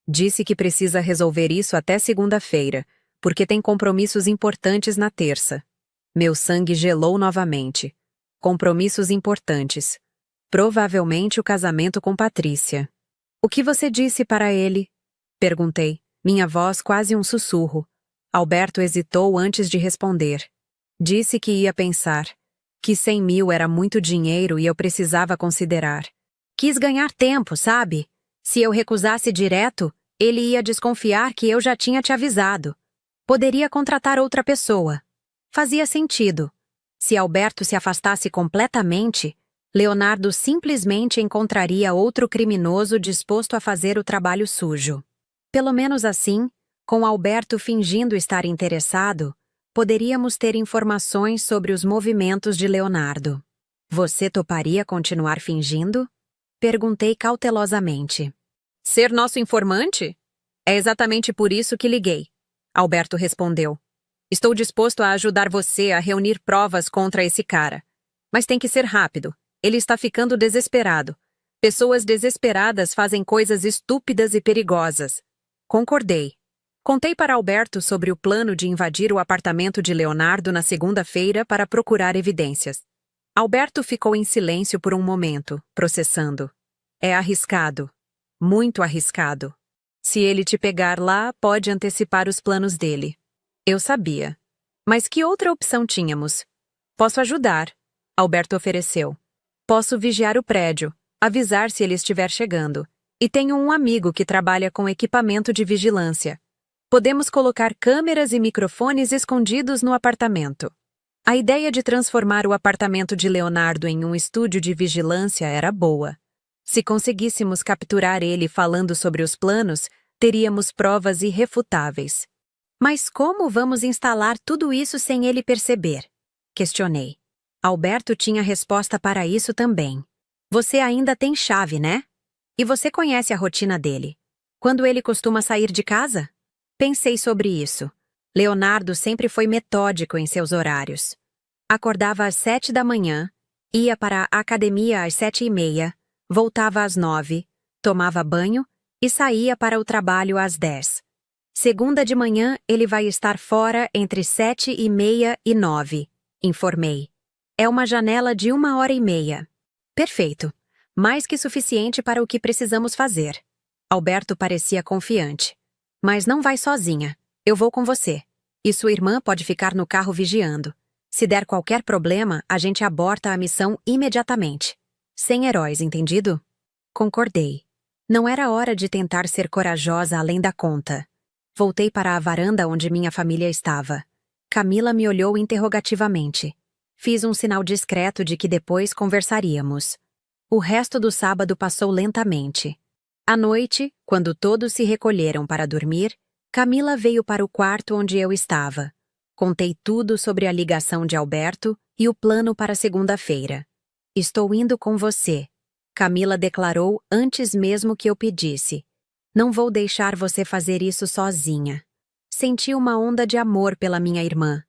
Disse que precisa resolver isso até segunda-feira, porque tem compromissos importantes na terça. Meu sangue gelou novamente. Compromissos importantes. Provavelmente o casamento com Patrícia. O que você disse para ele? Perguntei, minha voz quase um sussurro. Alberto hesitou antes de responder. Disse que ia pensar. Que 100.000 era muito dinheiro e eu precisava considerar. Quis ganhar tempo, sabe? Se eu recusasse direto, ele ia desconfiar que eu já tinha te avisado. Poderia contratar outra pessoa. Fazia sentido. Se Alberto se afastasse completamente, Leonardo simplesmente encontraria outro criminoso disposto a fazer o trabalho sujo. Pelo menos assim, com Alberto fingindo estar interessado, poderíamos ter informações sobre os movimentos de Leonardo. Você toparia continuar fingindo? Perguntei cautelosamente. Ser nosso informante? É exatamente por isso que liguei. Alberto respondeu. Estou disposto a ajudar você a reunir provas contra esse cara. Mas tem que ser rápido. Ele está ficando desesperado. Pessoas desesperadas fazem coisas estúpidas e perigosas. Concordei. Contei para Alberto sobre o plano de invadir o apartamento de Leonardo na segunda-feira para procurar evidências. Alberto ficou em silêncio por um momento, processando. É arriscado. Muito arriscado. Se ele te pegar lá, pode antecipar os planos dele. Eu sabia. Mas que outra opção tínhamos? Posso ajudar, Alberto ofereceu. Posso vigiar o prédio, avisar se ele estiver chegando. E tenho um amigo que trabalha com equipamento de vigilância. Podemos colocar câmeras e microfones escondidos no apartamento. A ideia de transformar o apartamento de Leonardo em um estúdio de vigilância era boa. Se conseguíssemos capturar ele falando sobre os planos, teríamos provas irrefutáveis. Mas como vamos instalar tudo isso sem ele perceber? Questionei. Alberto tinha resposta para isso também. Você ainda tem chave, né? E você conhece a rotina dele. Quando ele costuma sair de casa? Pensei sobre isso. Leonardo sempre foi metódico em seus horários. Acordava às 7 da manhã, ia para a academia às 7h30, voltava às 9, tomava banho e saía para o trabalho às 10. Segunda de manhã, ele vai estar fora entre 7h30 e 9, informei. É uma janela de 1h30. Perfeito. Mais que suficiente para o que precisamos fazer. Alberto parecia confiante. Mas não vai sozinha. Eu vou com você. E sua irmã pode ficar no carro vigiando. Se der qualquer problema, a gente aborta a missão imediatamente. Sem heróis, entendido? Concordei. Não era hora de tentar ser corajosa além da conta. Voltei para a varanda onde minha família estava. Camila me olhou interrogativamente. Fiz um sinal discreto de que depois conversaríamos. O resto do sábado passou lentamente. À noite, quando todos se recolheram para dormir, Camila veio para o quarto onde eu estava. Contei tudo sobre a ligação de Alberto e o plano para segunda-feira. Estou indo com você, Camila declarou antes mesmo que eu pedisse. Não vou deixar você fazer isso sozinha. Senti uma onda de amor pela minha irmã.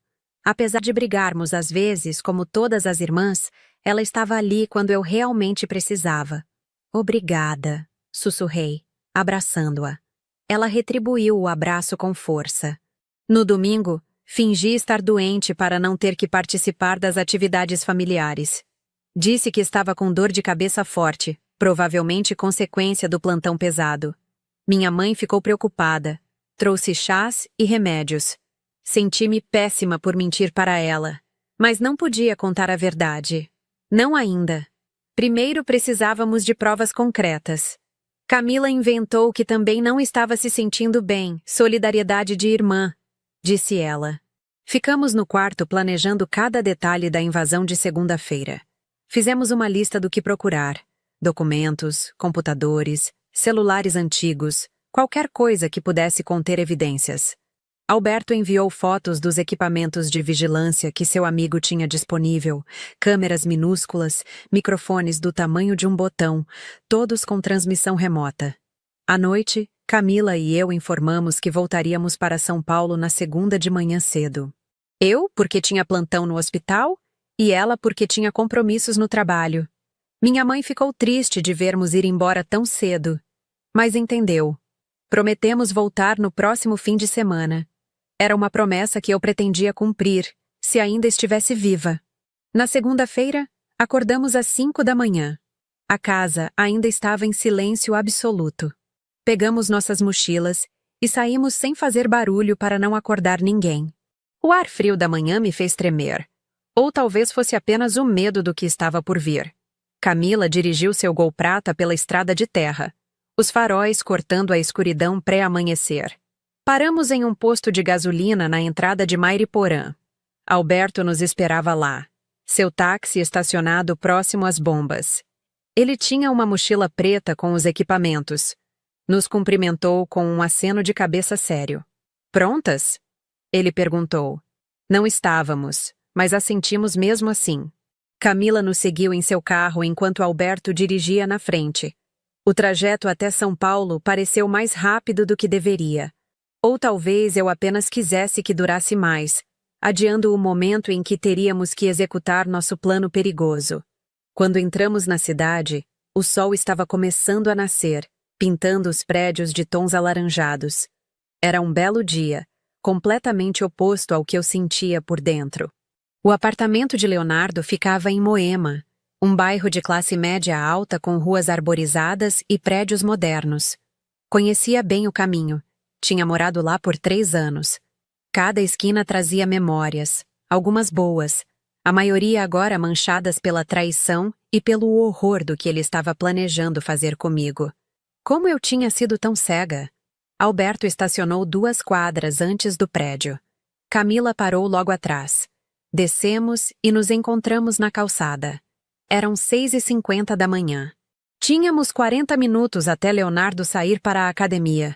Apesar de brigarmos às vezes, como todas as irmãs, ela estava ali quando eu realmente precisava. Obrigada, sussurrei, abraçando-a. Ela retribuiu o abraço com força. No domingo, fingi estar doente para não ter que participar das atividades familiares. Disse que estava com dor de cabeça forte, provavelmente consequência do plantão pesado. Minha mãe ficou preocupada. Trouxe chás e remédios. Senti-me péssima por mentir para ela, mas não podia contar a verdade. Não ainda. Primeiro precisávamos de provas concretas. Camila inventou que também não estava se sentindo bem, solidariedade de irmã, disse ela. Ficamos no quarto planejando cada detalhe da invasão de segunda-feira. Fizemos uma lista do que procurar: documentos, computadores, celulares antigos, qualquer coisa que pudesse conter evidências. Alberto enviou fotos dos equipamentos de vigilância que seu amigo tinha disponível, câmeras minúsculas, microfones do tamanho de um botão, todos com transmissão remota. À noite, Camila e eu informamos que voltaríamos para São Paulo na segunda de manhã cedo. Eu, porque tinha plantão no hospital, e ela porque tinha compromissos no trabalho. Minha mãe ficou triste de vermos ir embora tão cedo, mas entendeu. Prometemos voltar no próximo fim de semana. Era uma promessa que eu pretendia cumprir, se ainda estivesse viva. Na segunda-feira, acordamos às 5 da manhã. A casa ainda estava em silêncio absoluto. Pegamos nossas mochilas e saímos sem fazer barulho para não acordar ninguém. O ar frio da manhã me fez tremer. Ou talvez fosse apenas o medo do que estava por vir. Camila dirigiu seu Gol prata pela estrada de terra, os faróis cortando a escuridão pré-amanhecer. Paramos em um posto de gasolina na entrada de Mairiporã. Alberto nos esperava lá, seu táxi estacionado próximo às bombas. Ele tinha uma mochila preta com os equipamentos. Nos cumprimentou com um aceno de cabeça sério. Prontas? Ele perguntou. Não estávamos, mas assentimos mesmo assim. Camila nos seguiu em seu carro enquanto Alberto dirigia na frente. O trajeto até São Paulo pareceu mais rápido do que deveria. Ou talvez eu apenas quisesse que durasse mais, adiando o momento em que teríamos que executar nosso plano perigoso. Quando entramos na cidade, o sol estava começando a nascer, pintando os prédios de tons alaranjados. Era um belo dia, completamente oposto ao que eu sentia por dentro. O apartamento de Leonardo ficava em Moema, um bairro de classe média alta com ruas arborizadas e prédios modernos. Conhecia bem o caminho. Tinha morado lá por 3 anos. Cada esquina trazia memórias, algumas boas, a maioria agora manchadas pela traição e pelo horror do que ele estava planejando fazer comigo. Como eu tinha sido tão cega? Alberto estacionou 2 quadras antes do prédio. Camila parou logo atrás. Descemos e nos encontramos na calçada. Eram 6h50 da manhã. Tínhamos 40 minutos até Leonardo sair para a academia.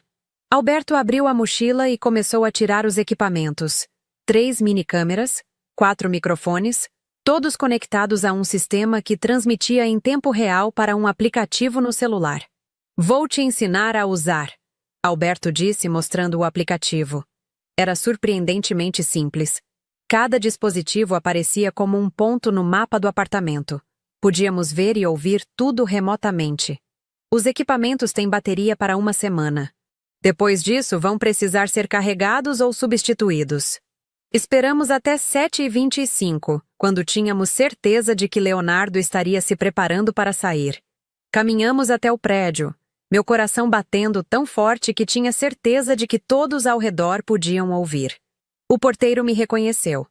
Alberto abriu a mochila e começou a tirar os equipamentos. 3 minicâmeras, 4 microfones, todos conectados a um sistema que transmitia em tempo real para um aplicativo no celular. Vou te ensinar a usar, Alberto disse mostrando o aplicativo. Era surpreendentemente simples. Cada dispositivo aparecia como um ponto no mapa do apartamento. Podíamos ver e ouvir tudo remotamente. Os equipamentos têm bateria para 1 semana. Depois disso, vão precisar ser carregados ou substituídos. Esperamos até 7h25, quando tínhamos certeza de que Leonardo estaria se preparando para sair. Caminhamos até o prédio, meu coração batendo tão forte que tinha certeza de que todos ao redor podiam ouvir. O porteiro me reconheceu.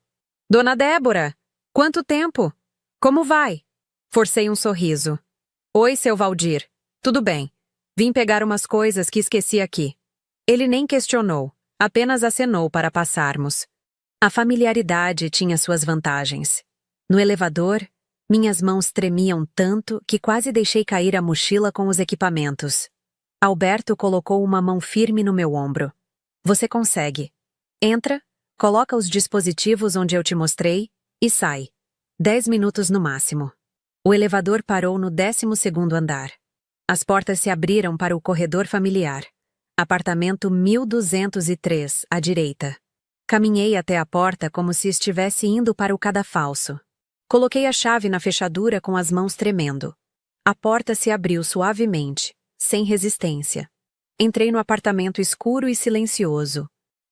Dona Débora! Quanto tempo? Como vai? Forcei um sorriso. Oi, seu Valdir. Tudo bem. Vim pegar umas coisas que esqueci aqui. Ele nem questionou, apenas acenou para passarmos. A familiaridade tinha suas vantagens. No elevador, minhas mãos tremiam tanto que quase deixei cair a mochila com os equipamentos. Alberto colocou uma mão firme no meu ombro. Você consegue. Entra, coloca os dispositivos onde eu te mostrei e sai. 10 minutos no máximo. O elevador parou no 12º andar. As portas se abriram para o corredor familiar. Apartamento 1203, à direita. Caminhei até a porta como se estivesse indo para o cadafalso. Coloquei a chave na fechadura com as mãos tremendo. A porta se abriu suavemente, sem resistência. Entrei no apartamento escuro e silencioso.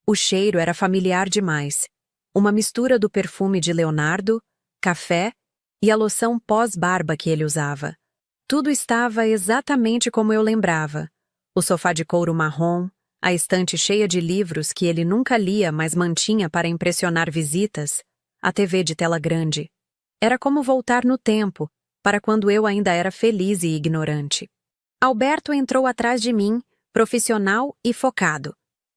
O cheiro era familiar demais. Uma mistura do perfume de Leonardo, café e a loção pós-barba que ele usava. Tudo estava exatamente como eu lembrava. O sofá de couro marrom, a estante cheia de livros que ele nunca lia, mas mantinha para impressionar visitas, a TV de tela grande. Era como voltar no tempo, para quando eu ainda era feliz e ignorante. Alberto entrou atrás de mim, profissional e focado.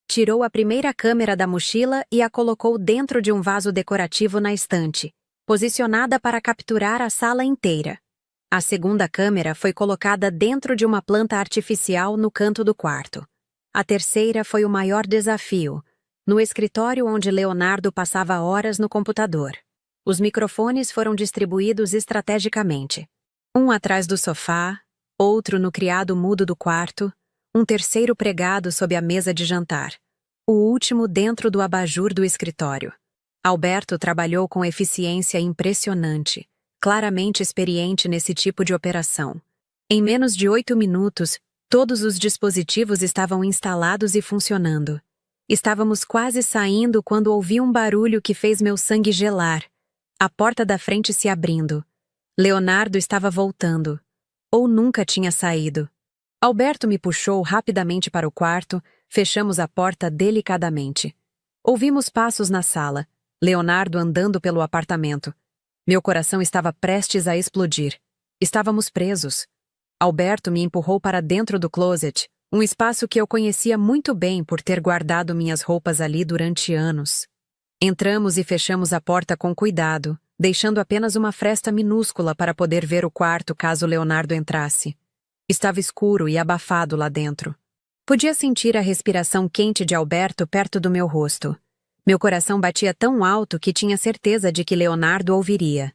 Tirou a primeira câmera da mochila e a colocou dentro de um vaso decorativo na estante, posicionada para capturar a sala inteira. A segunda câmera foi colocada dentro de uma planta artificial no canto do quarto. A terceira foi o maior desafio, no escritório onde Leonardo passava horas no computador. Os microfones foram distribuídos estrategicamente. Um atrás do sofá, outro no criado mudo do quarto, um terceiro pregado sob a mesa de jantar. O último dentro do abajur do escritório. Alberto trabalhou com eficiência impressionante, claramente experiente nesse tipo de operação. Em menos de 8 minutos, todos os dispositivos estavam instalados e funcionando. Estávamos quase saindo quando ouvi um barulho que fez meu sangue gelar. A porta da frente se abrindo. Leonardo estava voltando. Ou nunca tinha saído. Alberto me puxou rapidamente para o quarto, fechamos a porta delicadamente. Ouvimos passos na sala, Leonardo andando pelo apartamento. Meu coração estava prestes a explodir. Estávamos presos. Alberto me empurrou para dentro do closet, um espaço que eu conhecia muito bem por ter guardado minhas roupas ali durante anos. Entramos e fechamos a porta com cuidado, deixando apenas uma fresta minúscula para poder ver o quarto caso Leonardo entrasse. Estava escuro e abafado lá dentro. Podia sentir a respiração quente de Alberto perto do meu rosto. Meu coração batia tão alto que tinha certeza de que Leonardo ouviria.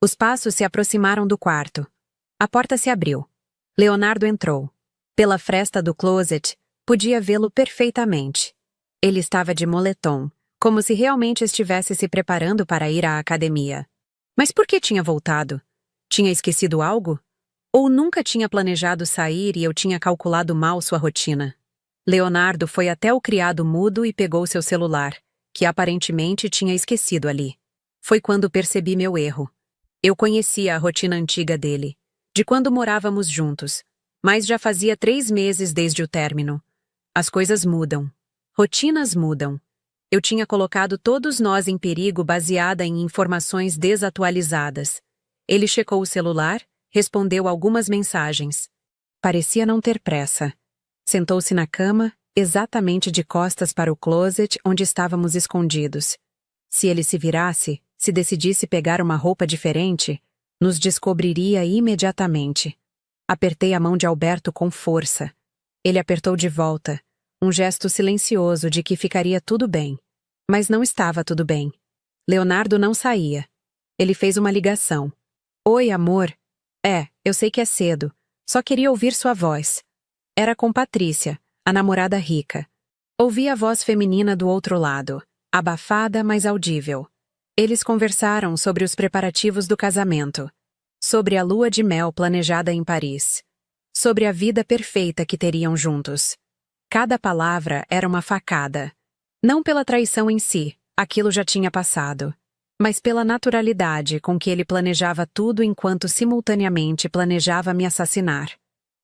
Os passos se aproximaram do quarto. A porta se abriu. Leonardo entrou. Pela fresta do closet, podia vê-lo perfeitamente. Ele estava de moletom, como se realmente estivesse se preparando para ir à academia. Mas por que tinha voltado? Tinha esquecido algo? Ou nunca tinha planejado sair e eu tinha calculado mal sua rotina? Leonardo foi até o criado mudo e pegou seu celular, que aparentemente tinha esquecido ali. Foi quando percebi meu erro. Eu conhecia a rotina antiga dele, de quando morávamos juntos, mas já fazia 3 meses desde o término. As coisas mudam. Rotinas mudam. Eu tinha colocado todos nós em perigo baseada em informações desatualizadas. Ele checou o celular, respondeu algumas mensagens. Parecia não ter pressa. Sentou-se na cama, exatamente de costas para o closet onde estávamos escondidos. Se ele se virasse, se decidisse pegar uma roupa diferente, nos descobriria imediatamente. Apertei a mão de Alberto com força. Ele apertou de volta, um gesto silencioso de que ficaria tudo bem. Mas não estava tudo bem. Leonardo não saía. Ele fez uma ligação. Oi, amor. Eu sei que é cedo. Só queria ouvir sua voz. Era com Patrícia, a namorada rica. Ouvi a voz feminina do outro lado, abafada, mas audível. Eles conversaram sobre os preparativos do casamento, sobre a lua de mel planejada em Paris, sobre a vida perfeita que teriam juntos. Cada palavra era uma facada. Não pela traição em si, aquilo já tinha passado, mas pela naturalidade com que ele planejava tudo enquanto simultaneamente planejava me assassinar.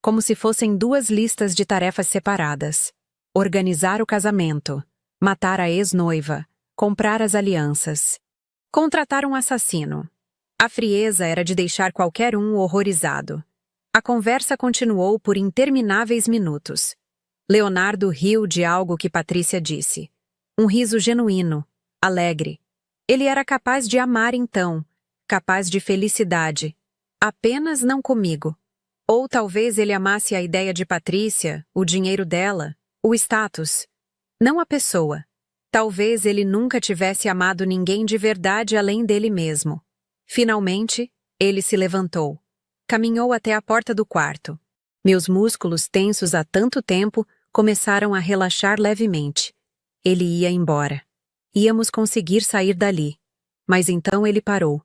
Como se fossem 2 listas de tarefas separadas. Organizar o casamento, matar a ex-noiva, comprar as alianças. Contratar um assassino. A frieza era de deixar qualquer um horrorizado. A conversa continuou por intermináveis minutos. Leonardo riu de algo que Patrícia disse. Um riso genuíno, alegre. Ele era capaz de amar então, capaz de felicidade. Apenas não comigo. Ou talvez ele amasse a ideia de Patrícia, o dinheiro dela, o status. Não a pessoa. Talvez ele nunca tivesse amado ninguém de verdade além dele mesmo. Finalmente, ele se levantou. Caminhou até a porta do quarto. Meus músculos tensos há tanto tempo começaram a relaxar levemente. Ele ia embora. Íamos conseguir sair dali. Mas então ele parou.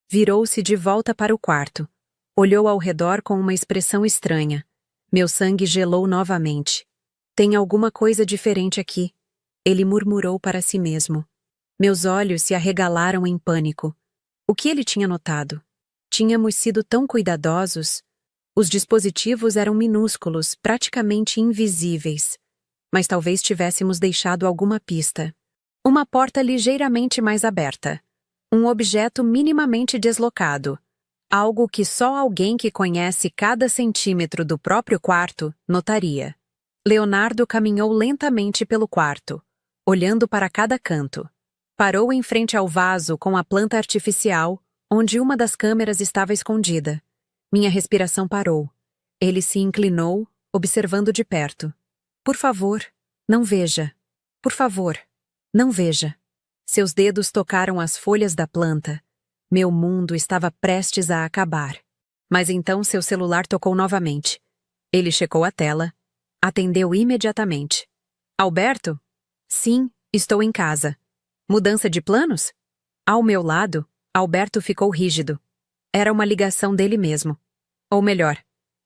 Virou-se de volta para o quarto. Olhou ao redor com uma expressão estranha. Meu sangue gelou novamente. Tem alguma coisa diferente aqui. Ele murmurou para si mesmo. Meus olhos se arregalaram em pânico. O que ele tinha notado? Tínhamos sido tão cuidadosos. Os dispositivos eram minúsculos, praticamente invisíveis. Mas talvez tivéssemos deixado alguma pista. Uma porta ligeiramente mais aberta. Um objeto minimamente deslocado. Algo que só alguém que conhece cada centímetro do próprio quarto notaria. Leonardo caminhou lentamente pelo quarto, olhando para cada canto. Parou em frente ao vaso com a planta artificial, onde uma das câmeras estava escondida. Minha respiração parou. Ele se inclinou, observando de perto. Por favor, não veja. Por favor, não veja. Seus dedos tocaram as folhas da planta. Meu mundo estava prestes a acabar. Mas então seu celular tocou novamente. Ele checou a tela. Atendeu imediatamente. Alberto? Sim, estou em casa. Mudança de planos? Ao meu lado, Alberto ficou rígido. Era uma ligação dele mesmo. Ou melhor,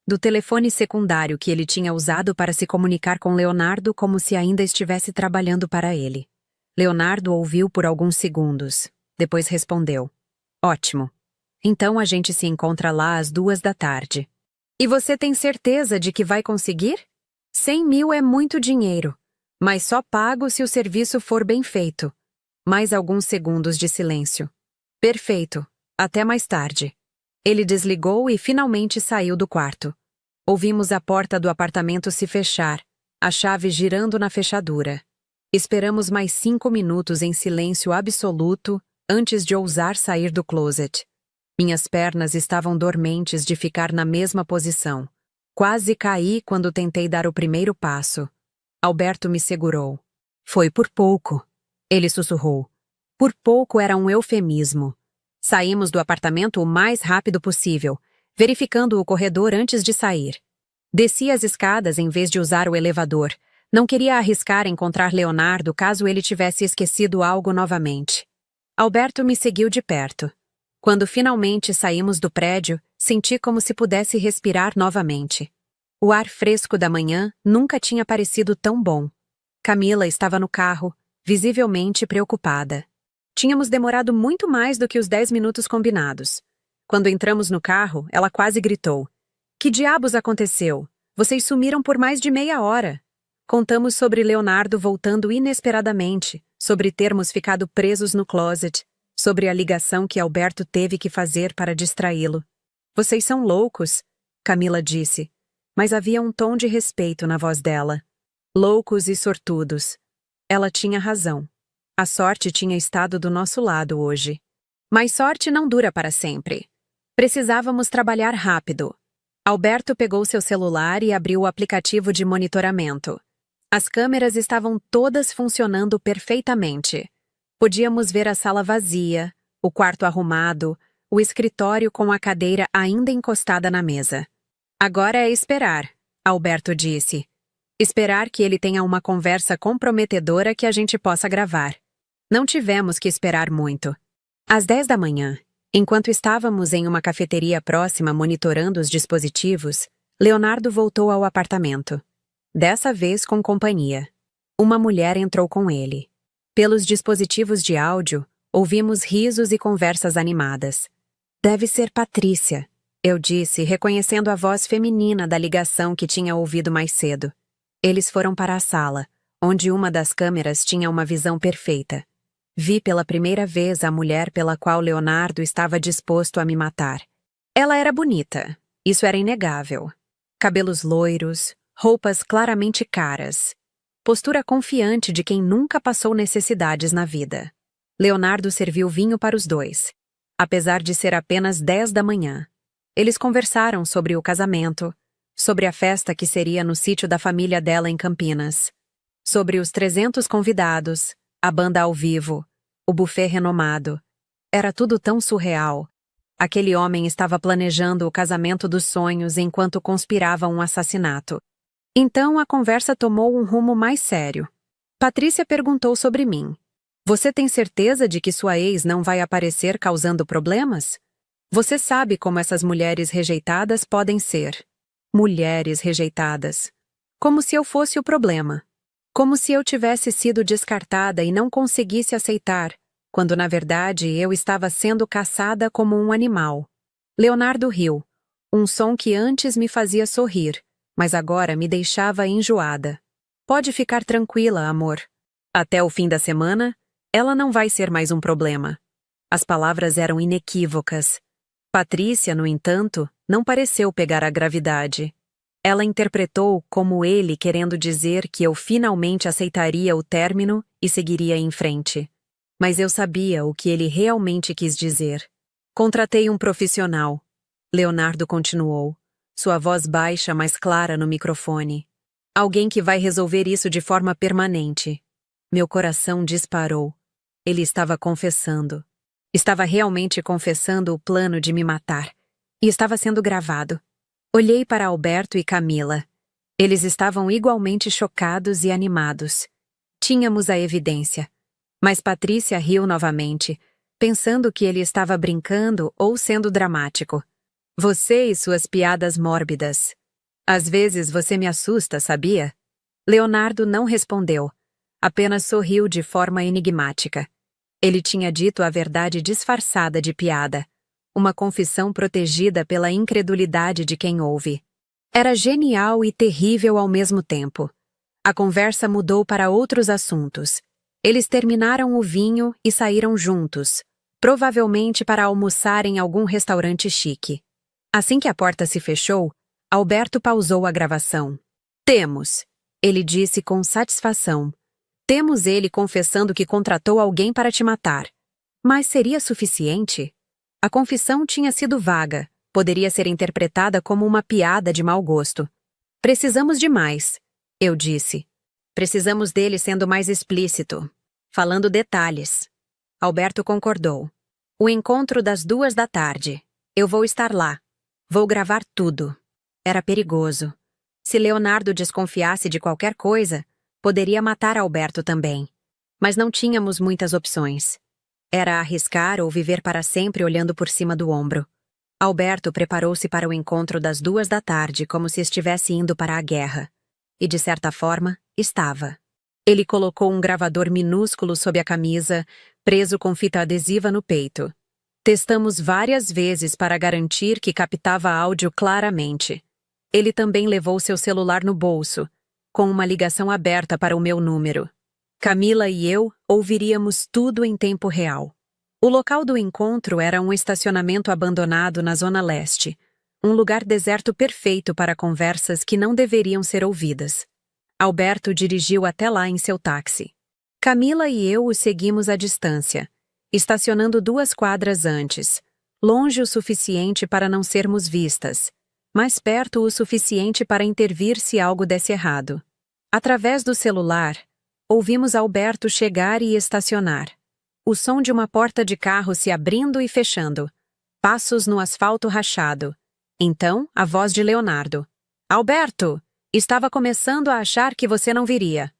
do telefone secundário que ele tinha usado para se comunicar com Leonardo como se ainda estivesse trabalhando para ele. Leonardo ouviu por alguns segundos. Depois respondeu. Ótimo. Então a gente se encontra lá às 14h. E você tem certeza de que vai conseguir? 100 mil é muito dinheiro, mas só pago se o serviço for bem feito. Mais alguns segundos de silêncio. Perfeito. Até mais tarde. Ele desligou e finalmente saiu do quarto. Ouvimos a porta do apartamento se fechar, a chave girando na fechadura. Esperamos mais 5 minutos em silêncio absoluto antes de ousar sair do closet. Minhas pernas estavam dormentes de ficar na mesma posição. Quase caí quando tentei dar o primeiro passo. Alberto me segurou. Foi por pouco. Ele sussurrou. Por pouco era um eufemismo. Saímos do apartamento o mais rápido possível, verificando o corredor antes de sair. Desci as escadas em vez de usar o elevador. Não queria arriscar encontrar Leonardo caso ele tivesse esquecido algo novamente. Alberto me seguiu de perto. Quando finalmente saímos do prédio, senti como se pudesse respirar novamente. O ar fresco da manhã nunca tinha parecido tão bom. Camila estava no carro, visivelmente preocupada. Tínhamos demorado muito mais do que os 10 minutos combinados. Quando entramos no carro, ela quase gritou. Que diabos aconteceu? Vocês sumiram por mais de meia hora. Contamos sobre Leonardo voltando inesperadamente, sobre termos ficado presos no closet, sobre a ligação que Alberto teve que fazer para distraí-lo. Vocês são loucos, Camila disse, mas havia um tom de respeito na voz dela. Loucos e sortudos. Ela tinha razão. A sorte tinha estado do nosso lado hoje. Mas sorte não dura para sempre. Precisávamos trabalhar rápido. Alberto pegou seu celular e abriu o aplicativo de monitoramento. As câmeras estavam todas funcionando perfeitamente. Podíamos ver a sala vazia, o quarto arrumado, o escritório com a cadeira ainda encostada na mesa. Agora é esperar, Alberto disse. Esperar que ele tenha uma conversa comprometedora que a gente possa gravar. Não tivemos que esperar muito. Às 10h, enquanto estávamos em uma cafeteria próxima monitorando os dispositivos, Leonardo voltou ao apartamento. Dessa vez com companhia. Uma mulher entrou com ele. Pelos dispositivos de áudio, ouvimos risos e conversas animadas. Deve ser Patrícia, eu disse, reconhecendo a voz feminina da ligação que tinha ouvido mais cedo. Eles foram para a sala, onde uma das câmeras tinha uma visão perfeita. Vi pela primeira vez a mulher pela qual Leonardo estava disposto a me matar. Ela era bonita, isso era inegável. Cabelos loiros, roupas claramente caras. Postura confiante de quem nunca passou necessidades na vida. Leonardo serviu vinho para os dois, apesar de ser apenas 10h. Eles conversaram sobre o casamento, sobre a festa que seria no sítio da família dela em Campinas, sobre os 300 convidados, a banda ao vivo, o buffet renomado. Era tudo tão surreal. Aquele homem estava planejando o casamento dos sonhos enquanto conspirava um assassinato. Então a conversa tomou um rumo mais sério. Patrícia perguntou sobre mim. Você tem certeza de que sua ex não vai aparecer causando problemas? Você sabe como essas mulheres rejeitadas podem ser. Mulheres rejeitadas. Como se eu fosse o problema. Como se eu tivesse sido descartada e não conseguisse aceitar, quando na verdade eu estava sendo caçada como um animal. Leonardo riu. Um som que antes me fazia sorrir, mas agora me deixava enjoada. Pode ficar tranquila, amor. Até o fim da semana, ela não vai ser mais um problema. As palavras eram inequívocas. Patrícia, no entanto, não pareceu pegar a gravidade. Ela interpretou como ele querendo dizer que eu finalmente aceitaria o término e seguiria em frente. Mas eu sabia o que ele realmente quis dizer. Contratei um profissional. Leonardo continuou, sua voz baixa, mas clara no microfone. Alguém que vai resolver isso de forma permanente. Meu coração disparou. Ele estava confessando. Estava realmente confessando o plano de me matar. E estava sendo gravado. Olhei para Alberto e Camila. Eles estavam igualmente chocados e animados. Tínhamos a evidência. Mas Patrícia riu novamente, pensando que ele estava brincando ou sendo dramático. Você e suas piadas mórbidas. Às vezes você me assusta, sabia? Leonardo não respondeu. Apenas sorriu de forma enigmática. Ele tinha dito a verdade disfarçada de piada. Uma confissão protegida pela incredulidade de quem ouve. Era genial e terrível ao mesmo tempo. A conversa mudou para outros assuntos. Eles terminaram o vinho e saíram juntos, provavelmente para almoçar em algum restaurante chique. Assim que a porta se fechou, Alberto pausou a gravação. Temos, ele disse com satisfação. Temos ele confessando que contratou alguém para te matar. Mas seria suficiente? A confissão tinha sido vaga, poderia ser interpretada como uma piada de mau gosto. Precisamos de mais, eu disse. Precisamos dele sendo mais explícito, falando detalhes. Alberto concordou. O encontro das 2 da tarde. Eu vou estar lá. Vou gravar tudo. Era perigoso. Se Leonardo desconfiasse de qualquer coisa, poderia matar Alberto também. Mas não tínhamos muitas opções. Era arriscar ou viver para sempre olhando por cima do ombro. Alberto preparou-se para o encontro das 2 da tarde como se estivesse indo para a guerra. E, de certa forma, estava. Ele colocou um gravador minúsculo sob a camisa, preso com fita adesiva no peito. Testamos várias vezes para garantir que captava áudio claramente. Ele também levou seu celular no bolso, com uma ligação aberta para o meu número. Camila e eu ouviríamos tudo em tempo real. O local do encontro era um estacionamento abandonado na Zona Leste, um lugar deserto perfeito para conversas que não deveriam ser ouvidas. Alberto dirigiu até lá em seu táxi. Camila e eu o seguimos à distância, estacionando 2 quadras antes, longe o suficiente para não sermos vistas, mas perto o suficiente para intervir se algo desse errado. Através do celular, ouvimos Alberto chegar e estacionar. O som de uma porta de carro se abrindo e fechando. Passos no asfalto rachado. Então, a voz de Leonardo. Alberto! Estava começando a achar que você não viria.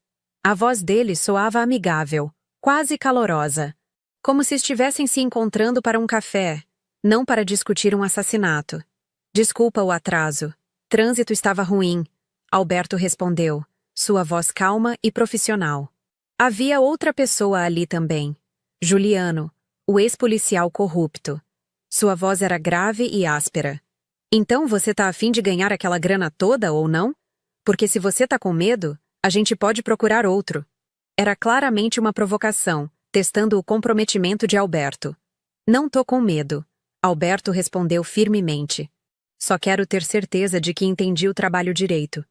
A voz dele soava amigável, quase calorosa. Como se estivessem se encontrando para um café, não para discutir um assassinato. Desculpa o atraso. Trânsito estava ruim. Alberto respondeu, sua voz calma e profissional. Havia outra pessoa ali também. Juliano, o ex-policial corrupto. Sua voz era grave e áspera. Então você tá a fim de ganhar aquela grana toda ou não? Porque se você tá com medo, a gente pode procurar outro. Era claramente uma provocação, testando o comprometimento de Alberto. Não tô com medo, Alberto respondeu firmemente. Só quero ter certeza de que entendi o trabalho direito.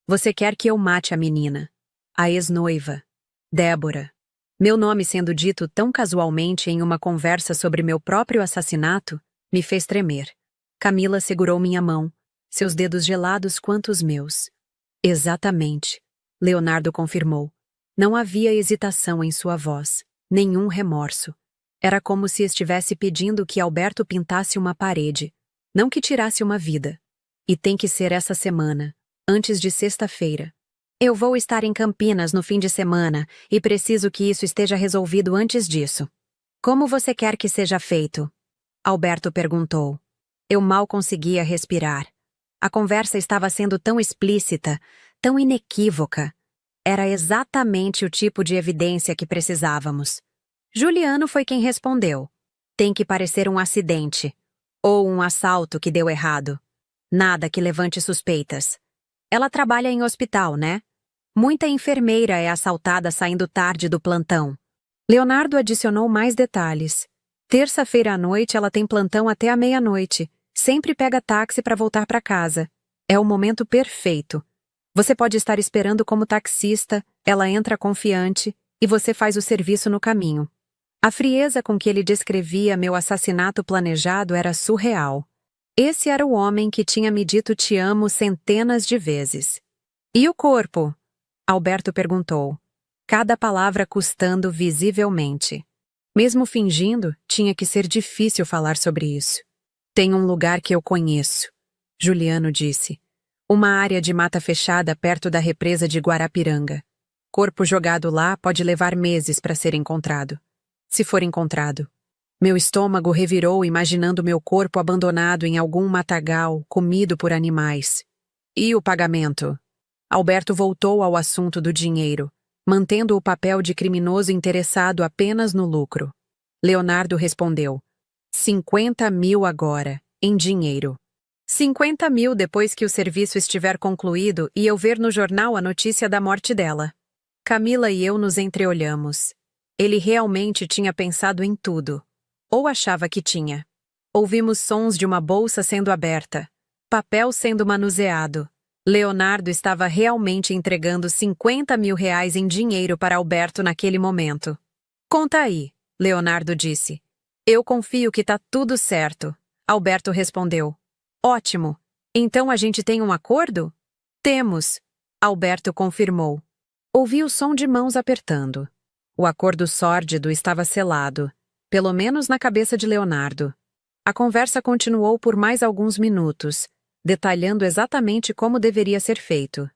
Você quer que eu mate a menina. A ex-noiva. Débora. Meu nome sendo dito tão casualmente em uma conversa sobre meu próprio assassinato, me fez tremer. Camila segurou minha mão, seus dedos gelados quanto os meus. Exatamente, Leonardo confirmou. Não havia hesitação em sua voz, nenhum remorso. Era como se estivesse pedindo que Alberto pintasse uma parede, não que tirasse uma vida. E tem que ser essa semana, antes de sexta-feira. Eu vou estar em Campinas no fim de semana e preciso que isso esteja resolvido antes disso. Como você quer que seja feito? Alberto perguntou. Eu mal conseguia respirar. A conversa estava sendo tão explícita, tão inequívoca. Era exatamente o tipo de evidência que precisávamos. Juliano foi quem respondeu. Tem que parecer um acidente. Ou um assalto que deu errado. Nada que levante suspeitas. Ela trabalha em hospital, né? Muita enfermeira é assaltada saindo tarde do plantão. Leonardo adicionou mais detalhes. Terça-feira à noite ela tem plantão até a meia-noite. Sempre pega táxi para voltar para casa. É o momento perfeito. Você pode estar esperando como taxista, ela entra confiante e você faz o serviço no caminho. A frieza com que ele descrevia meu assassinato planejado era surreal. Esse era o homem que tinha me dito te amo centenas de vezes. E o corpo? Alberto perguntou, cada palavra custando visivelmente. Mesmo fingindo, tinha que ser difícil falar sobre isso. Tem um lugar que eu conheço, Juliano disse. Uma área de mata fechada perto da represa de Guarapiranga. Corpo jogado lá pode levar meses para ser encontrado. Se for encontrado. Meu estômago revirou imaginando meu corpo abandonado em algum matagal, comido por animais. E o pagamento? Alberto voltou ao assunto do dinheiro, mantendo o papel de criminoso interessado apenas no lucro. Leonardo respondeu. 50 mil agora, em dinheiro. 50 mil depois que o serviço estiver concluído e eu ver no jornal a notícia da morte dela. Camila e eu nos entreolhamos. Ele realmente tinha pensado em tudo. Ou achava que tinha. Ouvimos sons de uma bolsa sendo aberta. Papel sendo manuseado. Leonardo estava realmente entregando 50 mil reais em dinheiro para Alberto naquele momento. Conta aí, Leonardo disse. Eu confio que tá tudo certo. Alberto respondeu. Ótimo. Então a gente tem um acordo? Temos. Alberto confirmou. Ouvi o som de mãos apertando. O acordo sórdido estava selado, pelo menos na cabeça de Leonardo. A conversa continuou por mais alguns minutos, detalhando exatamente como deveria ser feito.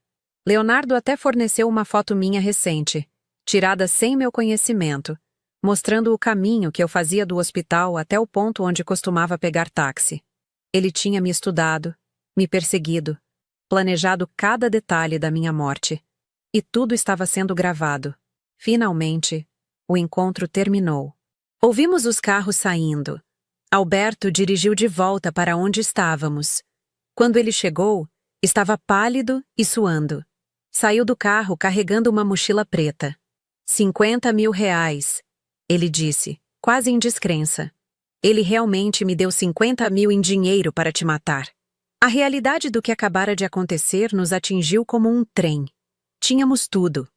Leonardo até forneceu uma foto minha recente, tirada sem meu conhecimento, mostrando o caminho que eu fazia do hospital até o ponto onde costumava pegar táxi. Ele tinha me estudado, me perseguido, planejado cada detalhe da minha morte. E tudo estava sendo gravado. Finalmente, o encontro terminou. Ouvimos os carros saindo. Alberto dirigiu de volta para onde estávamos. Quando ele chegou, estava pálido e suando. Saiu do carro carregando uma mochila preta. 50 mil reais, ele disse, quase em descrença. Ele realmente me deu 50 mil em dinheiro para te matar. A realidade do que acabara de acontecer nos atingiu como um trem. Tínhamos tudo.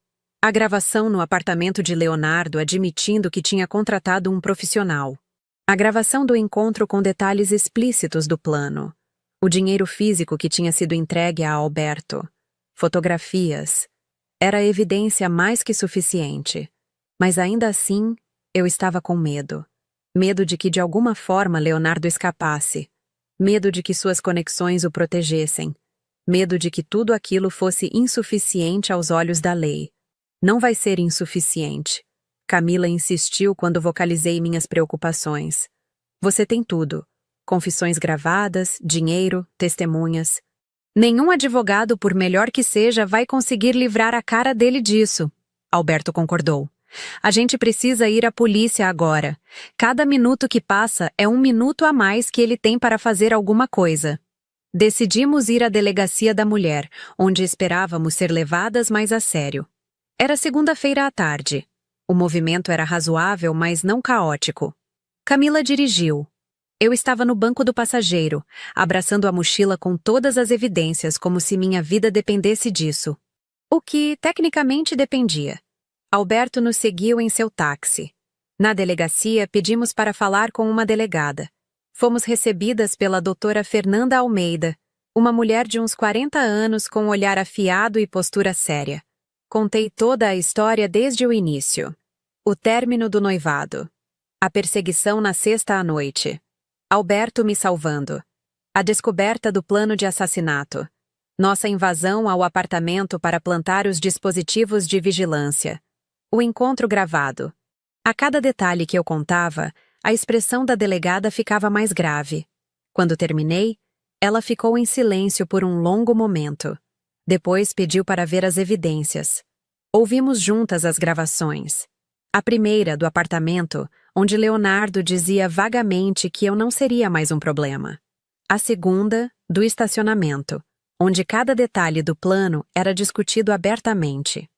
A gravação no apartamento de Leonardo admitindo que tinha contratado um profissional. A gravação do encontro com detalhes explícitos do plano. O dinheiro físico que tinha sido entregue a Alberto. Fotografias. Era evidência mais que suficiente. Mas ainda assim, eu estava com medo. Medo de que de alguma forma Leonardo escapasse. Medo de que suas conexões o protegessem. Medo de que tudo aquilo fosse insuficiente aos olhos da lei. Não vai ser insuficiente. Camila insistiu quando vocalizei minhas preocupações. Você tem tudo. Confissões gravadas, dinheiro, testemunhas. Nenhum advogado, por melhor que seja, vai conseguir livrar a cara dele disso. Alberto concordou. A gente precisa ir à polícia agora. Cada minuto que passa é um minuto a mais que ele tem para fazer alguma coisa. Decidimos ir à delegacia da mulher, onde esperávamos ser levadas mais a sério. Era segunda-feira à tarde. O movimento era razoável, mas não caótico. Camila dirigiu. Eu estava no banco do passageiro, abraçando a mochila com todas as evidências como se minha vida dependesse disso. O que, tecnicamente, dependia. Alberto nos seguiu em seu táxi. Na delegacia, pedimos para falar com uma delegada. Fomos recebidas pela doutora Fernanda Almeida, uma mulher de uns 40 anos com olhar afiado e postura séria. Contei toda a história desde o início. O término do noivado. A perseguição na sexta à noite. Alberto me salvando. A descoberta do plano de assassinato. Nossa invasão ao apartamento para plantar os dispositivos de vigilância. O encontro gravado. A cada detalhe que eu contava, a expressão da delegada ficava mais grave. Quando terminei, ela ficou em silêncio por um longo momento. Depois pediu para ver as evidências. Ouvimos juntas as gravações. A primeira, do apartamento, onde Leonardo dizia vagamente que eu não seria mais um problema. A segunda, do estacionamento, onde cada detalhe do plano era discutido abertamente.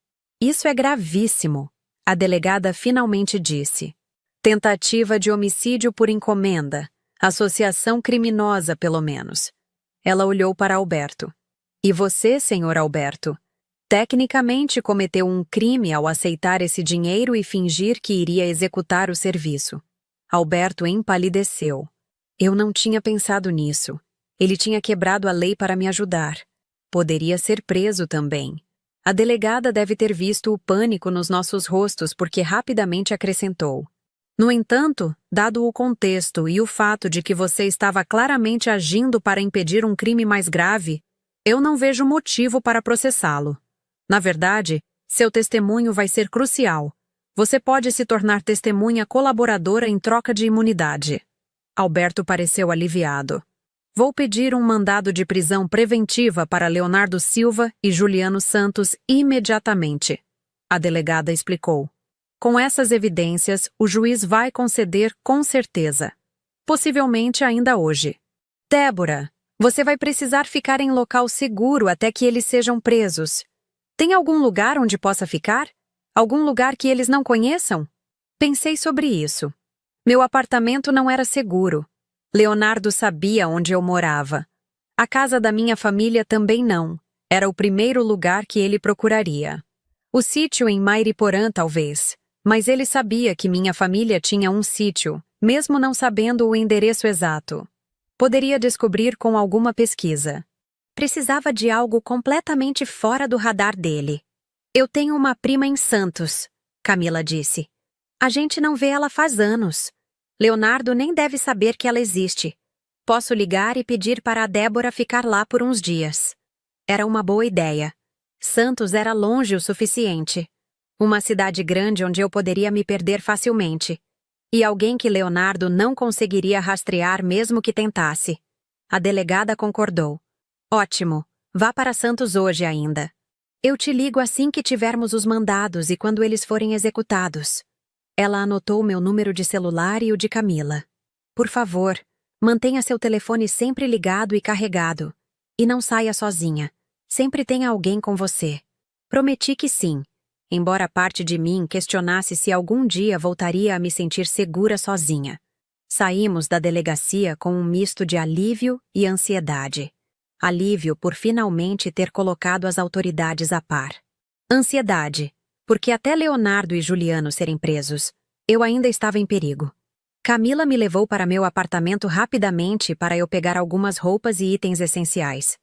Isso é gravíssimo, a delegada finalmente disse. Tentativa de homicídio por encomenda, associação criminosa, pelo menos. Ela olhou para Alberto. E você, senhor Alberto? Tecnicamente cometeu um crime ao aceitar esse dinheiro e fingir que iria executar o serviço. Alberto empalideceu. Eu não tinha pensado nisso. Ele tinha quebrado a lei para me ajudar. Poderia ser preso também. A delegada deve ter visto o pânico nos nossos rostos porque rapidamente acrescentou. No entanto, dado o contexto e o fato de que você estava claramente agindo para impedir um crime mais grave, eu não vejo motivo para processá-lo. Na verdade, seu testemunho vai ser crucial. Você pode se tornar testemunha colaboradora em troca de imunidade. Alberto pareceu aliviado. Vou pedir um mandado de prisão preventiva para Leonardo Silva e Juliano Santos imediatamente. A delegada explicou. Com essas evidências, o juiz vai conceder com certeza. Possivelmente ainda hoje. Débora, você vai precisar ficar em local seguro até que eles sejam presos. Tem algum lugar onde possa ficar? Algum lugar que eles não conheçam? Pensei sobre isso. Meu apartamento não era seguro. Leonardo sabia onde eu morava. A casa da minha família também não. Era o primeiro lugar que ele procuraria. O sítio em Mairiporã, talvez. Mas ele sabia que minha família tinha um sítio, mesmo não sabendo o endereço exato. Poderia descobrir com alguma pesquisa. Precisava de algo completamente fora do radar dele. Eu tenho uma prima em Santos, Camila disse. A gente não vê ela faz anos. Leonardo nem deve saber que ela existe. Posso ligar e pedir para a Débora ficar lá por uns dias. Era uma boa ideia. Santos era longe o suficiente. Uma cidade grande onde eu poderia me perder facilmente. E alguém que Leonardo não conseguiria rastrear mesmo que tentasse. A delegada concordou. Ótimo, vá para Santos hoje ainda. Eu te ligo assim que tivermos os mandados e quando eles forem executados. Ela anotou meu número de celular e o de Camila. Por favor, mantenha seu telefone sempre ligado e carregado. E não saia sozinha. Sempre tenha alguém com você. Prometi que sim, embora parte de mim questionasse se algum dia voltaria a me sentir segura sozinha. Saímos da delegacia com um misto de alívio e ansiedade. Alívio por finalmente ter colocado as autoridades a par. Ansiedade, porque até Leonardo e Juliano serem presos, eu ainda estava em perigo. Camila me levou para meu apartamento rapidamente para eu pegar algumas roupas e itens essenciais.